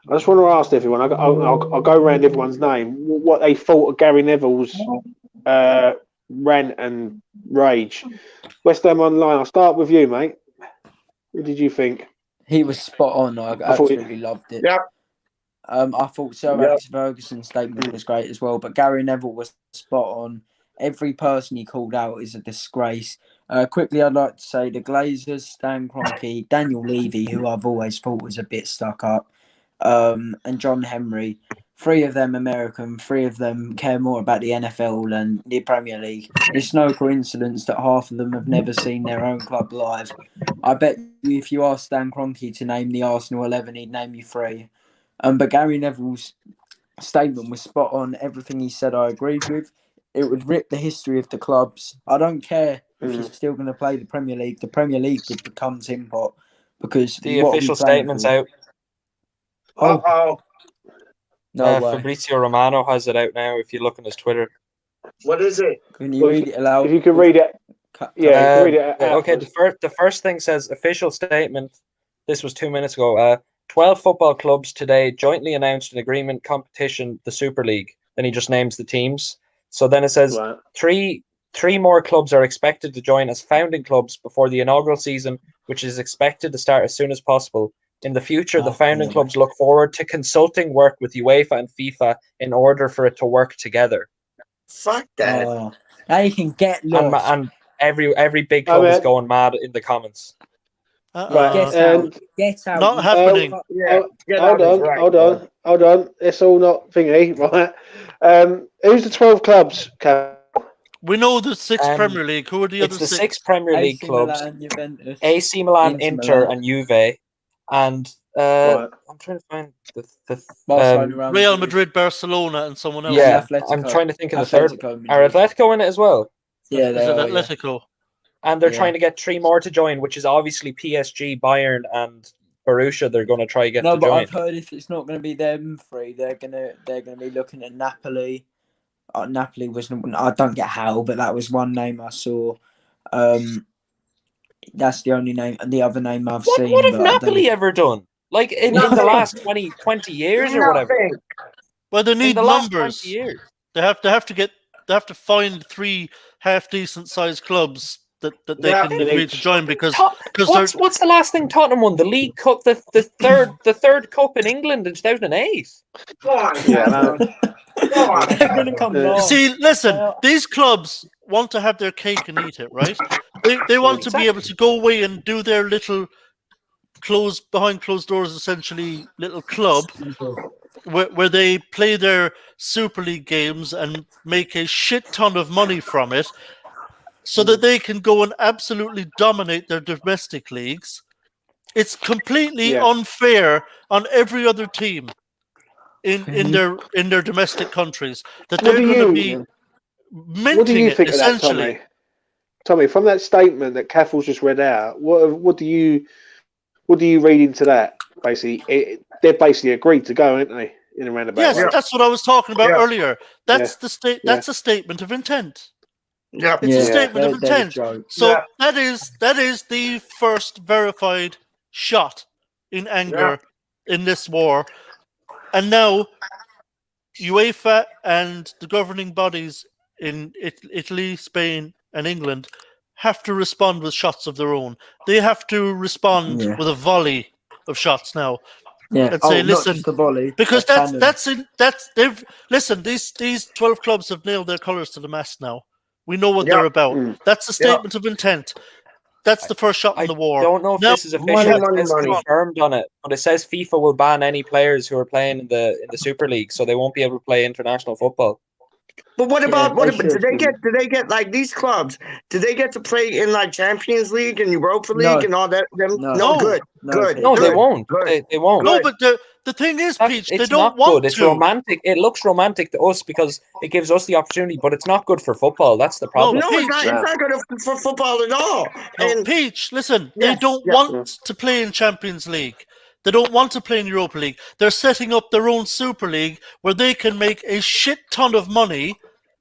I just want to ask everyone. I'll go around everyone's name. What they thought of Gary Neville's rant and rage. West Ham Online. I'll start with you, mate. What did you think? He was spot on. I absolutely loved it. Yeah. I thought Sir Alex Ferguson's statement was great as well, but Gary Neville was spot on. Every person he called out is a disgrace. Quickly, I'd like to say the Glazers, Stan Kroenke, Daniel Levy, who I've always thought was a bit stuck up, and John Henry. 3 of them American, 3 of them care more about the NFL than the Premier League. It's no coincidence that half of them have never seen their own club live. I bet you if you asked Stan Kroenke to name the Arsenal 11, he'd name you 3. But Gary Neville's statement was spot on. Everything he said I agreed with. It would rip the history of the clubs. I don't care if you're still going to play the Premier League. The Premier League could become Tin Pot because the official statement's out. Uh-oh. No way. Fabrizio Romano has it out now. If you look on his Twitter. What is it? Can you read it aloud? If you can read it, yeah, you can read it. Okay, the first thing says official statement. This was 2 minutes ago. 12 football clubs today jointly announced an agreement competition, the Super League. Then he just names the teams. So then it says Right. three more clubs are expected to join as founding clubs before the inaugural season, which is expected to start as soon as possible. In the future, the founding clubs look forward to consulting work with UEFA and FIFA in order for it to work together. Fuck that. Oh, now you can get lost. And every big club is going mad in the comments. Right, Get out. Not happening. Hold on. It's all not thingy, right? Who's the 12 clubs, Cap? We know the 6 Premier League. Who are the other 6? It's the 6 Premier League clubs. Milan, Juventus, AC Milan, Inter, and Juve. And I'm trying to find the Real Madrid, Barcelona, and someone else. Yeah, I'm trying to think of the third. Are Atletico in it as well? Yeah, is it Atletico? And they're trying to get 3 more to join, which is obviously PSG, Bayern, and Borussia. They're going to try to get to join. No, but I've heard if it's not going to be them 3, they're gonna be looking at Napoli. Napoli was, I don't get how, but that was one name I saw. That's the only name, and the other name I've seen. What have Napoli ever done? Like in the last 20 years or whatever? Well, they need numbers. 20 years. They have to find 3 half decent sized clubs that they can agree to join because what's the last thing Tottenham won? The League Cup, the third cup in England in 2008. See, listen, these clubs want to have their cake and eat it, right? They want to be able to go away and do their little behind closed doors, essentially little club where they play their Super League games and make a shit ton of money from it, so that they can go and absolutely dominate their domestic leagues. It's completely unfair on every other team in their domestic countries that they're going to be minting. What do you think essentially. of that, Tommy, from that statement that Caffell's just read out, what do you read into that? Basically, they're basically agreed to go, aren't they? In a roundabout. Yes, that's what I was talking about earlier. That's That's a statement of intent. Yeah, it's a statement of intent. So that is the first verified shot in anger in this war, and now UEFA and the governing bodies in Italy, Spain, and England have to respond with shots of their own. They have to respond with a volley of shots now. Yeah, and say, listen, not just a volley, because listen. These 12 clubs have nailed their colours to the mast now. We know what they're about. That's a statement of intent. That's the first shot in the war. I don't know if this is official. It's confirmed on it, but it says FIFA will ban any players who are playing in the Super League, so they won't be able to play international football. But what about do they get like these clubs? Do they get to play in like Champions League and Europa League and all that? No, good. No, they won't. They won't. No, but the thing is, Peach, they don't not want good. It's romantic. It looks romantic to us because it gives us the opportunity, but it's not good for football. That's the problem. No, it's not good for football at all. No, Peach, listen, they don't want to play in Champions League. They don't want to play in Europa League. They're setting up their own Super League where they can make a shit ton of money,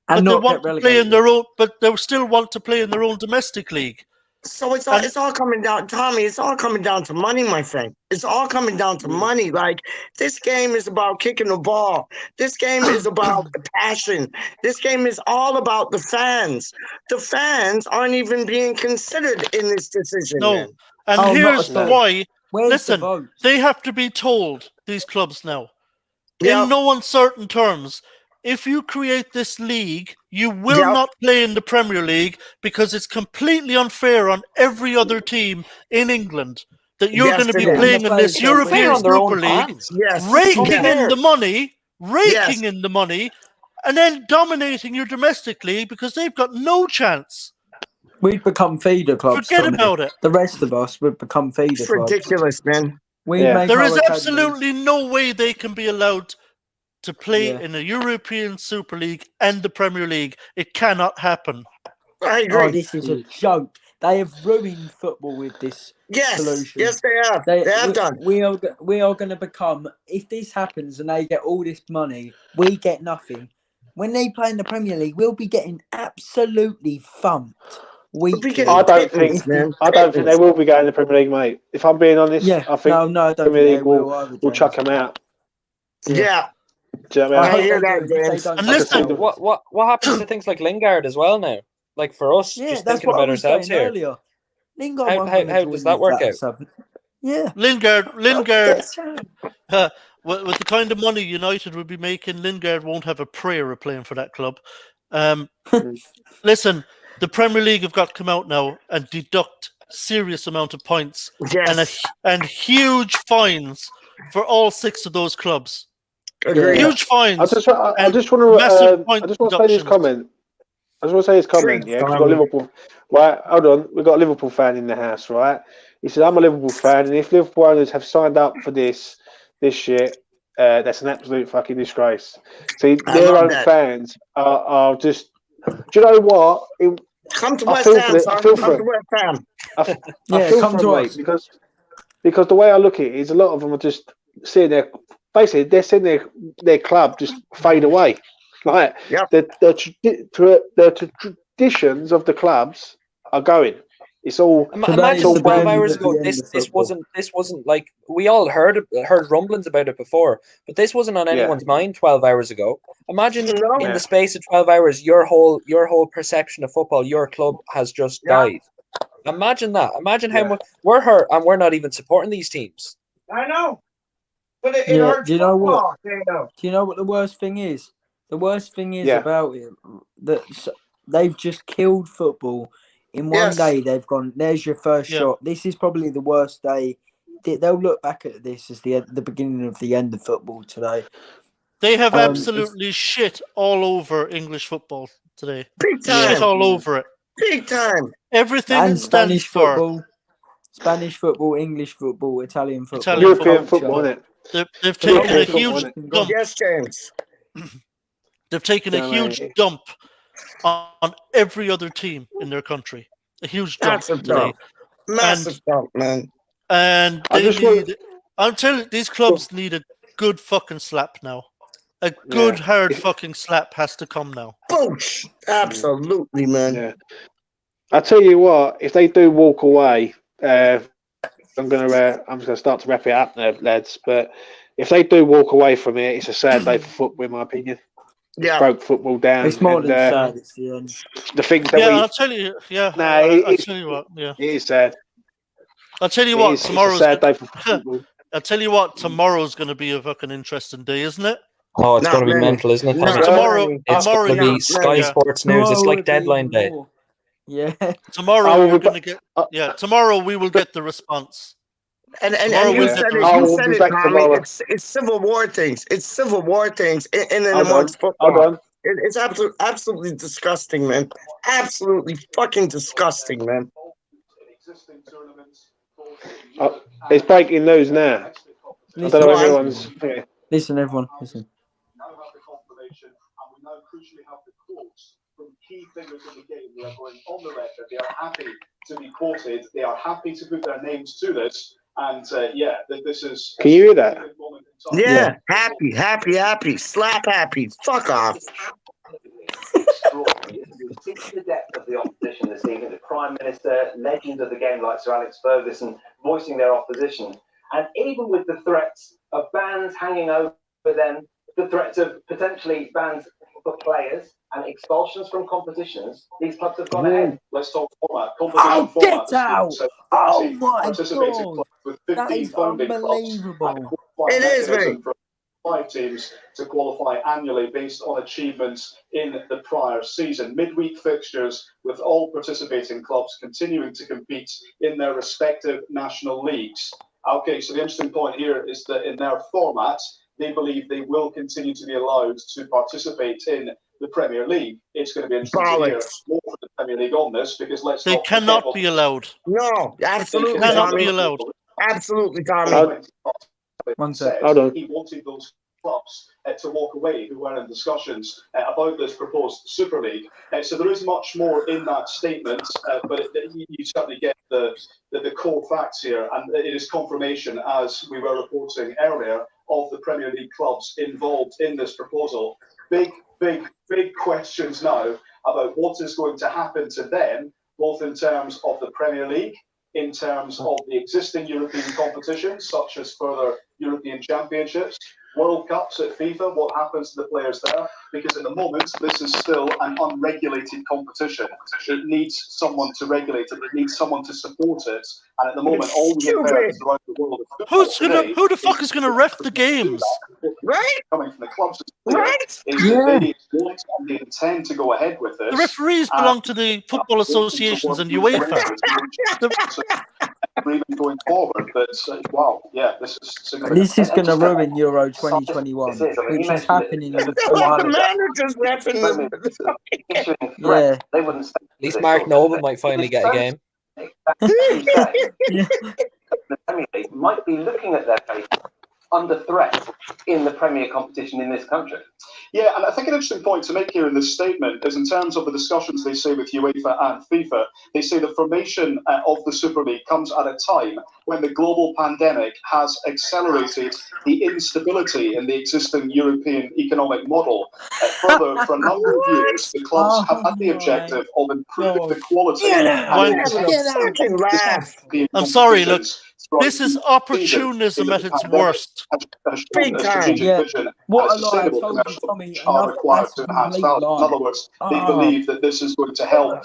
but they want to play in their own. But they still want to play in their own domestic league. So it's all coming down, Tommy. It's all coming down to money, my friend. It's all coming down to money. Like, this game is about kicking the ball. This game is about passion. This game is all about the fans. The fans aren't even being considered in this decision. No, man. and here's why. Listen, they have to be told, these clubs now, in no uncertain terms, if you create this league, you will not play in the Premier League because it's completely unfair on every other team in England that you're going to be playing in this European Super League, raking in the money, and then dominating your domestic league because they've got no chance. We'd become feeder clubs. Forget about it. The rest of us would become feeder It's clubs. Ridiculous, man. There is absolutely no way they can be allowed to play in the European Super League and the Premier League. It cannot happen. I agree. Oh, this is a joke. They have ruined football with this solution. Yes, they have. They have done. We are going to become. If this happens and they get all this money, we get nothing. When they play in the Premier League, we'll be getting absolutely thumped. I don't think they will be going to the Premier League, mate. If I'm being honest, I think I don't Premier think League will chuck them out. Yeah. Do you know what I mean? I hear that, James. And listen, what happens to things like Lingard as well now? Like for us, just thinking about ourselves here. Earlier. Lingard how does that work out? Yeah, Lingard. With the kind of money United would be making, Lingard won't have a prayer of playing for that club. Listen, the Premier League have got to come out now and deduct serious amount of points and huge fines for all 6 of those clubs. Agreed. Huge fines. I just want to say this comment. Yeah, 'cause we've got Liverpool. Right, hold on. We've got a Liverpool fan in the house, right? He said, "I'm a Liverpool fan, and if Liverpool owners have signed up for this shit, that's an absolute fucking disgrace." See, their own fans are just. Do you know what? Come to West Ham, son. Come to West Ham. I feel for them, mate, because the way I look at it is a lot of them are just seeing their. Basically, they're seeing their club just fade away. Like the traditions of the clubs are going. It's all. Imagine 12 hours ago. This wasn't like we all heard rumblings about it before, but this wasn't on anyone's mind 12 hours ago. Imagine in the space of 12 hours, your whole perception of football, your club has just died. Imagine that. Imagine how much we're hurt, and we're not even supporting these teams. I know, but it hurts. Do you know what? Do you know what the worst thing is? The worst thing is about it that they've just killed football. In one day, they've gone, there's your first shot. This is probably the worst day. They'll look back at this as the beginning of the end of football today. They have absolutely shit all over English football today. Big time. Shit all over it. Big time. Everything and stands for Spanish football, English football, Italian football. European football, isn't it? They've taken a huge dump. Yes, James. They've taken a huge dump on every other team in their country. A huge dump today. Massive dump, man. And I'm telling you, these clubs need a good fucking slap now. A good hard fucking slap has to come now. Boosh! Absolutely, man. Yeah. I tell you what, if they do walk away, I'm gonna start to wrap it up now, lads. But if they do walk away from it, it's a sad day for football, in my opinion. Yeah, broke football down. It's more than sad. It's the end. The things that I'll tell you. Yeah, I'll tell you what. Yeah, it is sad. I'll tell you what. Tomorrow's a sad day for football. I'll tell you what. Tomorrow's going to be a fucking interesting day, isn't it? Oh, it's going to be mental, isn't it? Tomorrow, it's going to be Sky Sports News. It's like deadline day. Yeah. Tomorrow we're going to get. Tomorrow we will get the response. And you said it, Tommy. It's civil war things. It's civil war things in and amongst football. It's absolutely disgusting, man. Absolutely fucking disgusting, man. It's breaking news now. I don't know if everyone's. Listen, everyone. Listen. From key figures in the game who are going on the record. They are happy to be quoted. They are happy to put their names to this. And this is. Can you hear that? Yeah, happy, slap happy. Fuck off. The depth of the opposition this evening. The Prime Minister, legends of the game like Sir Alex Ferguson, voicing their opposition. And even with the threats of bans hanging over them, the threats of potentially bans for players and expulsions from competitions, these clubs have gone ahead. Let's talk format. Competition format. Get out! So Oh my God! With 15 that is unbelievable. It is, mate. 5 teams to qualify annually based on achievements in the prior season. Midweek fixtures with all participating clubs continuing to compete in their respective national leagues. Okay, so the interesting point here is that in their format, they believe they will continue to be allowed to participate in the Premier League. It's going to be interesting to hear more from the Premier League on this because they cannot be allowed. No, absolutely, cannot be allowed. Absolutely, Tommy. One sec. Hold on. He wanted those clubs to walk away who were in discussions about this proposed Super League. So there is much more in that statement, but you certainly get the core facts here, and it is confirmation, as we were reporting earlier, of the Premier League clubs involved in this proposal. Big questions now about what is going to happen to them, both in terms of the Premier League, in terms of the existing European competitions, such as further European Championships, World Cups at FIFA, what happens to the players there? Because at the moment, this is still an unregulated competition. It needs someone to regulate it. It needs someone to support it. And at the moment, all we have heard around the world of football Who the fuck is going to ref the games? Right? Coming from the clubs Right? is that they want and they intend to go ahead with this. The referees belong to the football associations and UEFA. Even going forward, but wow, yeah, this is significant. This is going to ruin Euro 2021, which is happening in 2 The months. manager's refing them. Yeah. They wouldn't At least Mark Noble might finally get a game. Yeah. The Premier League might be looking at their fate under threat in the Premier competition in this country. Yeah, and I think an interesting point to make here in this statement is in terms of the discussions they say with UEFA and FIFA, they say the formation of the Super League comes at a time when the global pandemic has accelerated the instability in the existing European economic model. Further, for a number of years, the clubs have had the objective of improving the quality I'm sorry, look, this is opportunism at its worst. Big time. Yeah. What a lie. I told you, Tommy, another complete lie. In other words, they believe that this is going to help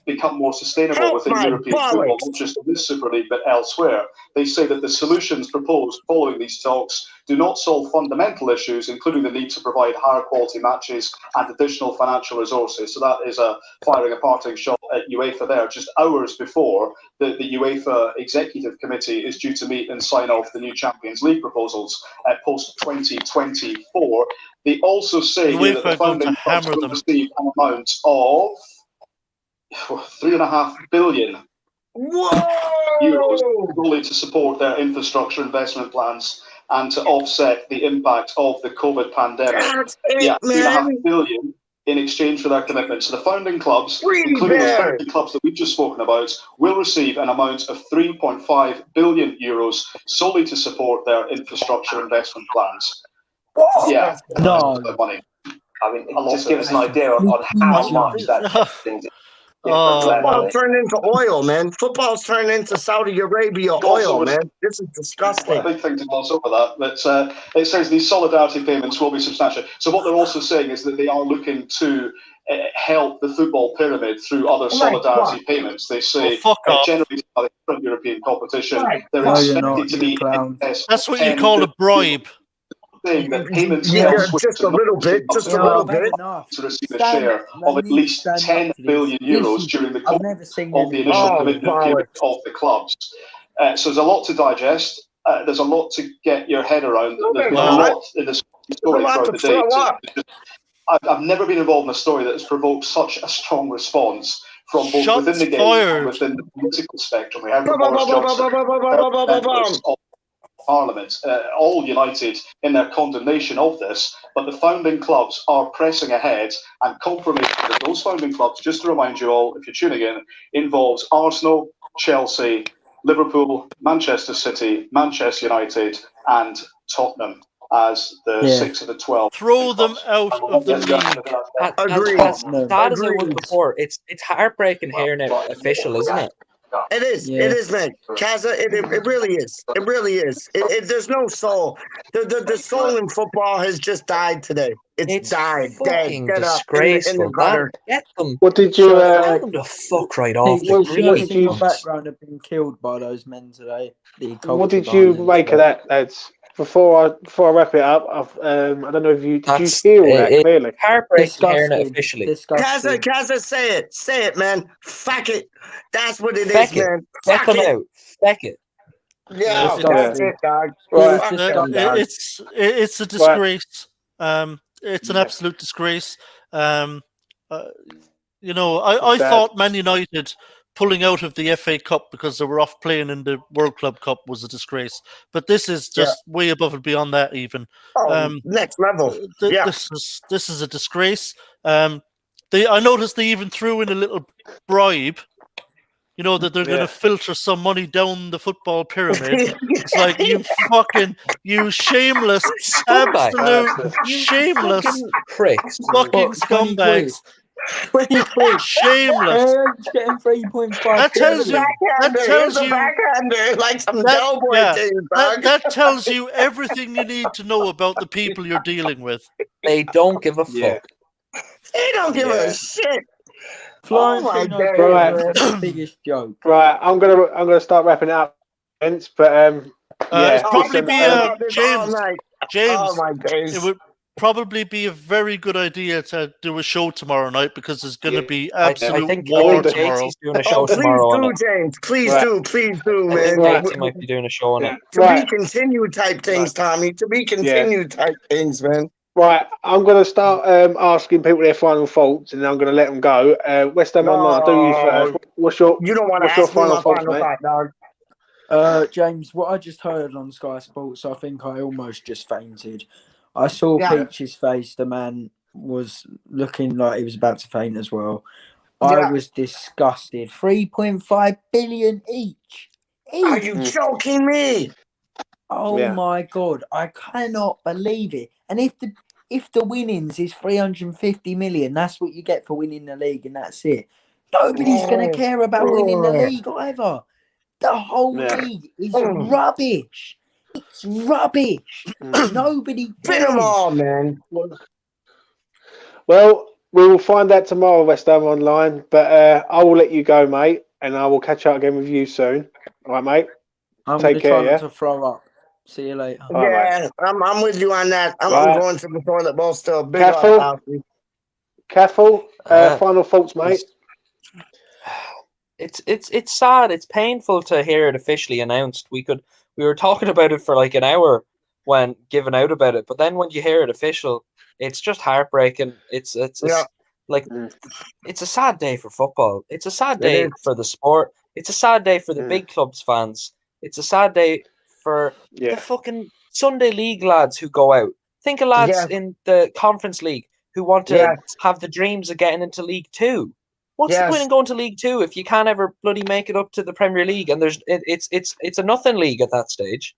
become more sustainable within European football, not just in this Super League, but elsewhere. They say that the solutions proposed following these talks do not solve fundamental issues, including the need to provide higher quality matches and additional financial resources. So that is firing a parting shot at UEFA there, just hours before the UEFA Executive Committee is due to meet and sign off the new Champions League proposals post-2024. They also say that the founding clubs will receive an amount of €3.5 billion only to support their infrastructure investment plans and to offset the impact of the COVID pandemic. $3.5 billion in exchange for their commitment. So the founding clubs, including the 20 clubs that we've just spoken about, will receive an amount of €3.5 billion solely to support their infrastructure investment plans. Yeah, No. money. I mean, it just gives us an idea on how much that things. Football's turned into oil, man. Football's turned into Saudi Arabia oil, man. This is disgusting. A big thing to gloss over that, but it says these solidarity payments will be substantial. So what they're also saying is that they are looking to help the football pyramid through other solidarity payments. They say generated by the current European competition, they're expected to be. That's what you call a bribe. That payments just a little bit, to receive a share of at least €10 billion during the course of the initial commitment period of the clubs. So there's a lot to digest. There's a lot to get your head around. There's been a lot in this story throughout the day. I've never been involved in a story that has provoked such a strong response from both within the game and within the political spectrum. We have Boris Johnson, Parliament, all united in their condemnation of this, but the founding clubs are pressing ahead, and confirmation that those founding clubs, just to remind you all, if you're tuning in, involves Arsenal, Chelsea, Liverpool, Manchester City, Manchester United, and Tottenham as the 6 of the 12. Throw them out of the league. Agreed. As sad as it was before, it's heartbreaking hearing it official, isn't it? It is. It is, man. Kaza, it really is. It really is. There's no soul. The soul in football has just died today. It's died. Fucking dead disgraceful. in the gutter. Get them. What did you? Get them the fuck right off. What in your background have been killed by those men today? What did you make of that, lads? Before I wrap it up, I don't know if you did you hear that clearly. Heartbreaking hearing it officially. Kaza, say it, man. Fuck it. That's what it is, man. Fuck them out. Fuck it. Yeah, that's it, dog. It's a disgrace. It's an absolute disgrace. I thought Man United pulling out of the FA Cup because they were off playing in the World Club Cup was a disgrace. But this is just way above and beyond that. Even next level. This is a disgrace. I noticed they even threw in a little bribe. You know, that they're going to filter some money down the football pyramid. It's like, you shameless, absolute shameless pricks, fucking scumbags. 20 quid. Shameless. Getting 3.5. That tells you. Like some Doughboy things, dog. That tells you everything you need to know about the people you're dealing with. They don't give a fuck. They don't give a shit. Florentino is the biggest joke. Right, I'm gonna start wrapping it up, but probably be James. Oh my days. It would probably be a very good idea to do a show tomorrow night because there's going to be absolute war tomorrow. Doing a show tomorrow. Please do, man. Right. Might be doing a show on it. To be continued type things, Tommy. To be continued type things, man. Right, I'm going to start asking people their final thoughts, and then I'm going to let them go. West Ham Online, I'll do you first. What's your final thoughts, mate? James, what I just heard on Sky Sports, I think I almost just fainted. I saw Peach's face. The man was looking like he was about to faint as well. I was disgusted. 3.5 billion each. Are you joking me? Oh my God, I cannot believe it. And if the winnings is 350 million, that's what you get for winning the league, and that's it. Nobody's going to care about winning the league either. The whole league is rubbish. It's rubbish. Nobody cares. Pin them all, man. Well, we will find out tomorrow, West Ham Online, but I will let you go, mate, and I will catch up again with you soon. All right, mate? Take care, not to throw up. See you later. Yeah, I'm with you on that. I'm going to the toilet bowl still. Careful. Final thoughts, mate. It's sad. It's painful to hear it officially announced. We were talking about it for like an hour when giving out about it, but then when you hear it official, it's just heartbreaking. It's a sad day for football. It's a sad day for the sport. It's a sad day for the big clubs fans. It's a sad day for the fucking Sunday League lads who go out. Think of lads in the Conference League who want to have the dreams of getting into League Two. What's the point in going to League Two if you can't ever bloody make it up to the Premier League? And it's a nothing league at that stage.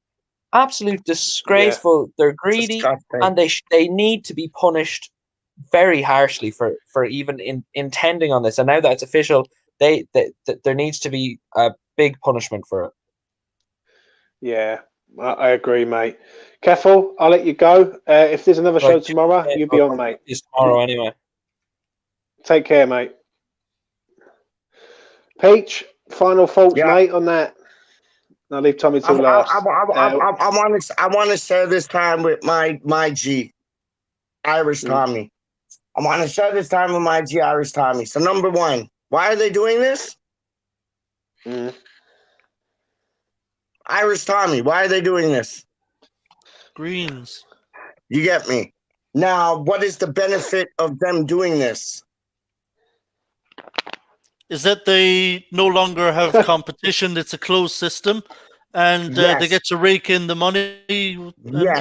Absolute disgraceful. Yeah. They're greedy, and they need to be punished very harshly for even intending on this. And now that it's official, there needs to be a big punishment for it. Yeah, I agree, mate. Careful, I'll let you go. If there's another show tomorrow, you'll be on, mate. It's tomorrow anyway. Take care, mate. Peach, final thoughts, mate, on that. I'll leave Tommy till last. I want to share this time with my G, Irish Tommy. I want to share this time with my G, Irish Tommy. So number one, why are they doing this? Irish Tommy, why are they doing this? Greens. You get me? Now, what is the benefit of them doing this? Is that they no longer have competition. It's a closed system, and they get to rake in the money, and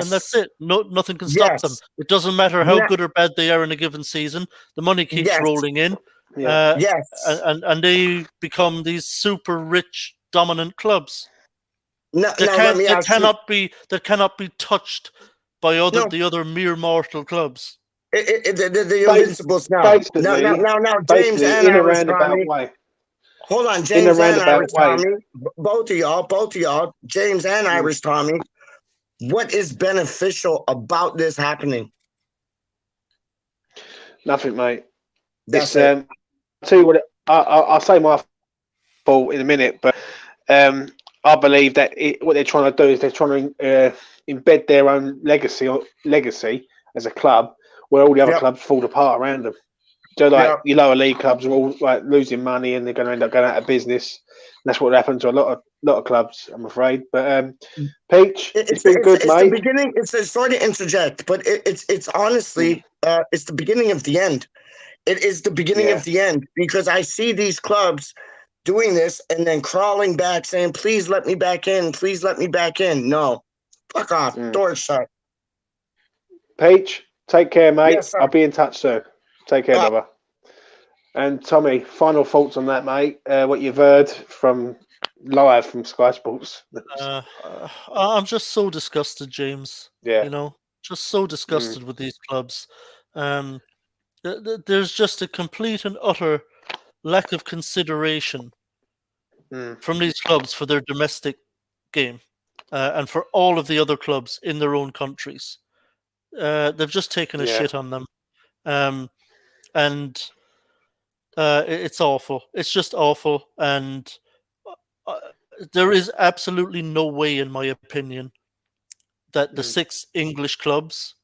that's it. Nothing can stop them. It doesn't matter how good or bad they are in a given season. The money keeps rolling in, and they become these super rich, dominant clubs. That cannot be touched by the other mere mortal clubs. The Invincibles now. Now, James and Irish Tommy. Hold on, James and Irish Tommy. Both of y'all, James and Irish Tommy. What is beneficial about this happening? Nothing, mate. I'll tell you what. I'll say my fault in a minute, but I believe that what they're trying to do is they're trying to embed their own legacy as a club, where all the other clubs fall apart around them. So, your lower league clubs are all losing money, and they're going to end up going out of business. And that's what happened to a lot of clubs, I'm afraid. But Peach, it's been good, mate. The beginning. It's sorry to interject, but it's honestly it's the beginning of the end. It is the beginning of the end, because I see these clubs doing this and then crawling back saying, please let me back in. Please let me back in. No. Fuck off. Doors shut. Peach, take care, mate. Yes, sir. I'll be in touch soon. Take care, brother. And Tommy, final thoughts on that, mate? What you've heard from live from Sky Sports? I'm just so disgusted, James. Yeah. You know, just so disgusted with these clubs. There's just a complete and utter lack of consideration from these clubs for their domestic game and for all of the other clubs in their own countries. They've just taken a shit on them. And it's awful. It's just awful. And there is absolutely no way, in my opinion, that the 6 English clubs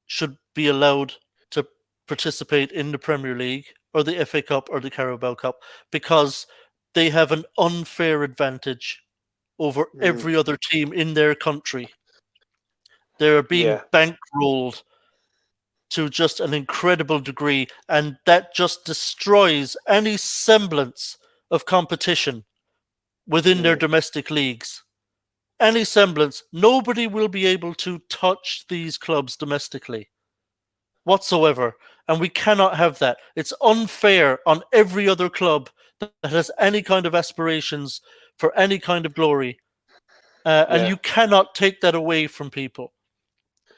should be allowed to participate in the Premier League or the FA Cup or the Carabao Cup, because they have an unfair advantage over every other team in their country. They're being bankrolled to just an incredible degree, and that just destroys any semblance of competition within their domestic leagues. Any semblance. Nobody will be able to touch these clubs domestically whatsoever, and we cannot have that. It's unfair on every other club that has any kind of aspirations for any kind of glory, and you cannot take that away from people.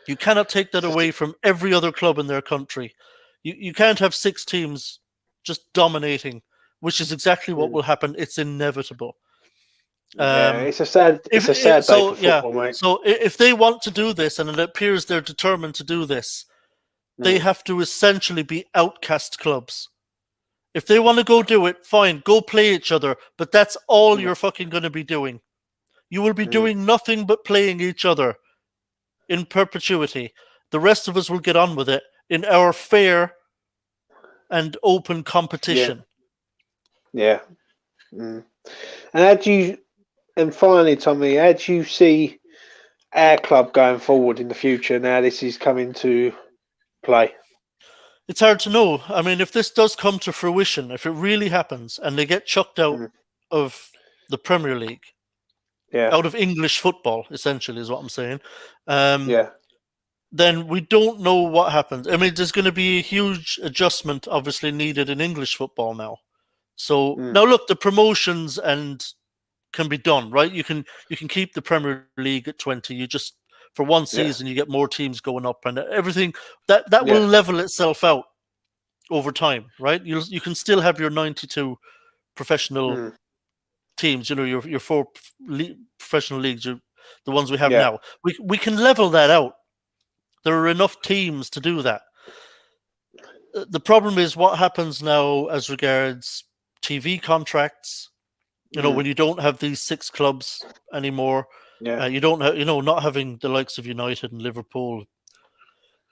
You cannot take that away from every other club in their country. You can't have 6 teams just dominating, which is exactly what will happen. It's inevitable. It's a sad day for football, mate. So if they want to do this, and it appears they're determined to do this, they have to essentially be outcast clubs. If they want to go do it, fine, go play each other, but that's all you're fucking going to be doing. You will be doing nothing but playing each other in perpetuity. The rest of us will get on with it in our fair and open competition. Yeah. And finally, Tommy, how do you see our club going forward in the future now this is coming to play? It's hard to know. I mean, if this does come to fruition, if it really happens and they get chucked out of the Premier League, out of English football, essentially, is what I'm saying. Then we don't know what happens. I mean, there's going to be a huge adjustment, obviously, needed in English football now. So now, look, the promotions can be done, right? You can keep the Premier League at 20. You just, for one season, you get more teams going up, and everything that will level itself out over time, right? You can still have your 92 professional teams. You know, your 4 professional leagues, the ones we have now. We can level that out. There are enough teams to do that. The problem is what happens now as regards TV contracts. You know, when you don't have these 6 clubs anymore, you don't have, not having the likes of United and Liverpool,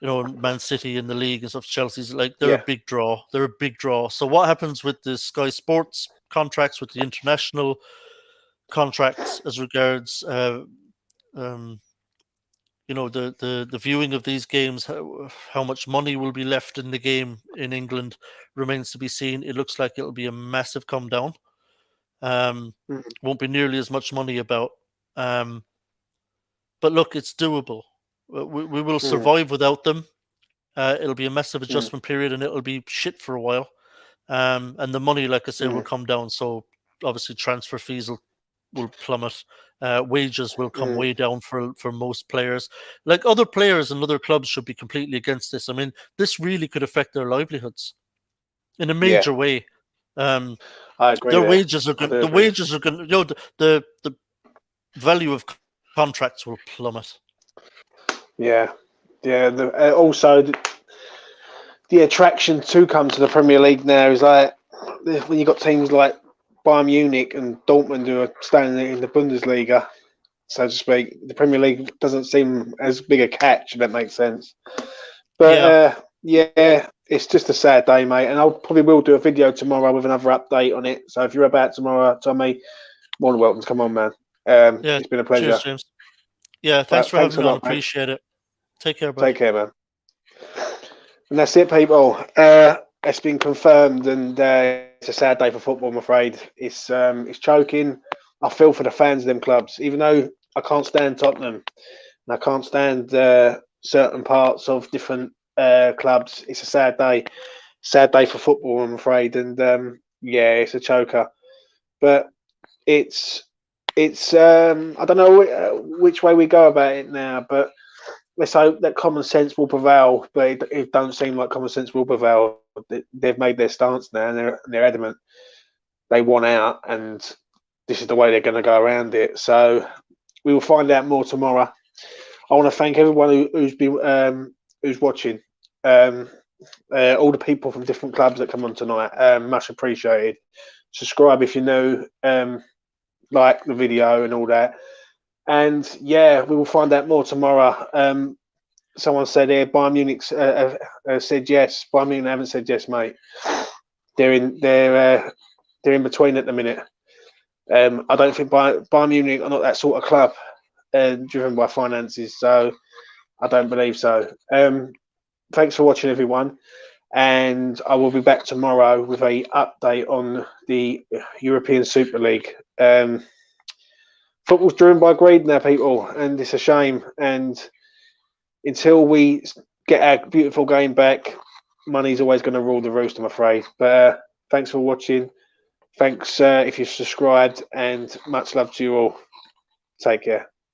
and Man City in the league and stuff. Chelsea's they're a big draw. They're a big draw. So what happens with the Sky Sports contracts, with the international contracts as regards the viewing of these games, how much money will be left in the game in England remains to be seen. It looks like it'll be a massive come down. Won't be nearly as much money about. But look, it's doable. We will survive without them. It'll be a massive adjustment period, and it'll be shit for a while. And the money, like I say, will come down. So obviously transfer fees will plummet. Wages will come way down for most players. Like, other players and other clubs should be completely against this. I mean, this really could affect their livelihoods in a major way. I agree. Their wages are going. The wages are going. The value of contracts will plummet. Yeah. Also, the attraction to come to the Premier League now is like when you got teams like Bayern Munich and Dortmund who are standing in the Bundesliga, so to speak. The Premier League doesn't seem as big a catch, if that makes sense. But it's just a sad day, mate. And I'll probably will do a video tomorrow with another update on it. So if you're about tomorrow, Tommy, more than welcome to come on, man. It's been a pleasure. Cheers, James. Yeah, thanks for having me on. Appreciate it. Take care, buddy. Take care, man. And that's it, people. it's been confirmed, and it's a sad day for football. I'm afraid it's choking. I feel for the fans of them clubs, even though I can't stand Tottenham and I can't stand certain parts of different clubs. It's a sad day for football. I'm afraid, and yeah, it's a choker. But it's I don't know which way we go about it now, but let's hope that common sense will prevail. But it don't seem like common sense will prevail. They've made their stance now, and they're adamant they want out, and this is the way they're going to go around it. So we will find out more tomorrow. I want to thank everyone who's been who's watching. All the people from different clubs that come on tonight, much appreciated. Subscribe if you're new, like the video and all that. And yeah, we will find out more tomorrow. Someone said here, Bayern Munich said yes. Bayern Munich haven't said yes, mate. They're in between at the minute. I don't think Bayern Munich are not that sort of club, driven by finances. So I don't believe so. Thanks for watching, everyone. And I will be back tomorrow with a update on the European Super League. Football's driven by greed now, people, and it's a shame. And until we get our beautiful game back, money's always going to rule the roost, I'm afraid. But thanks for watching. Thanks if you've subscribed, and much love to you all. Take care.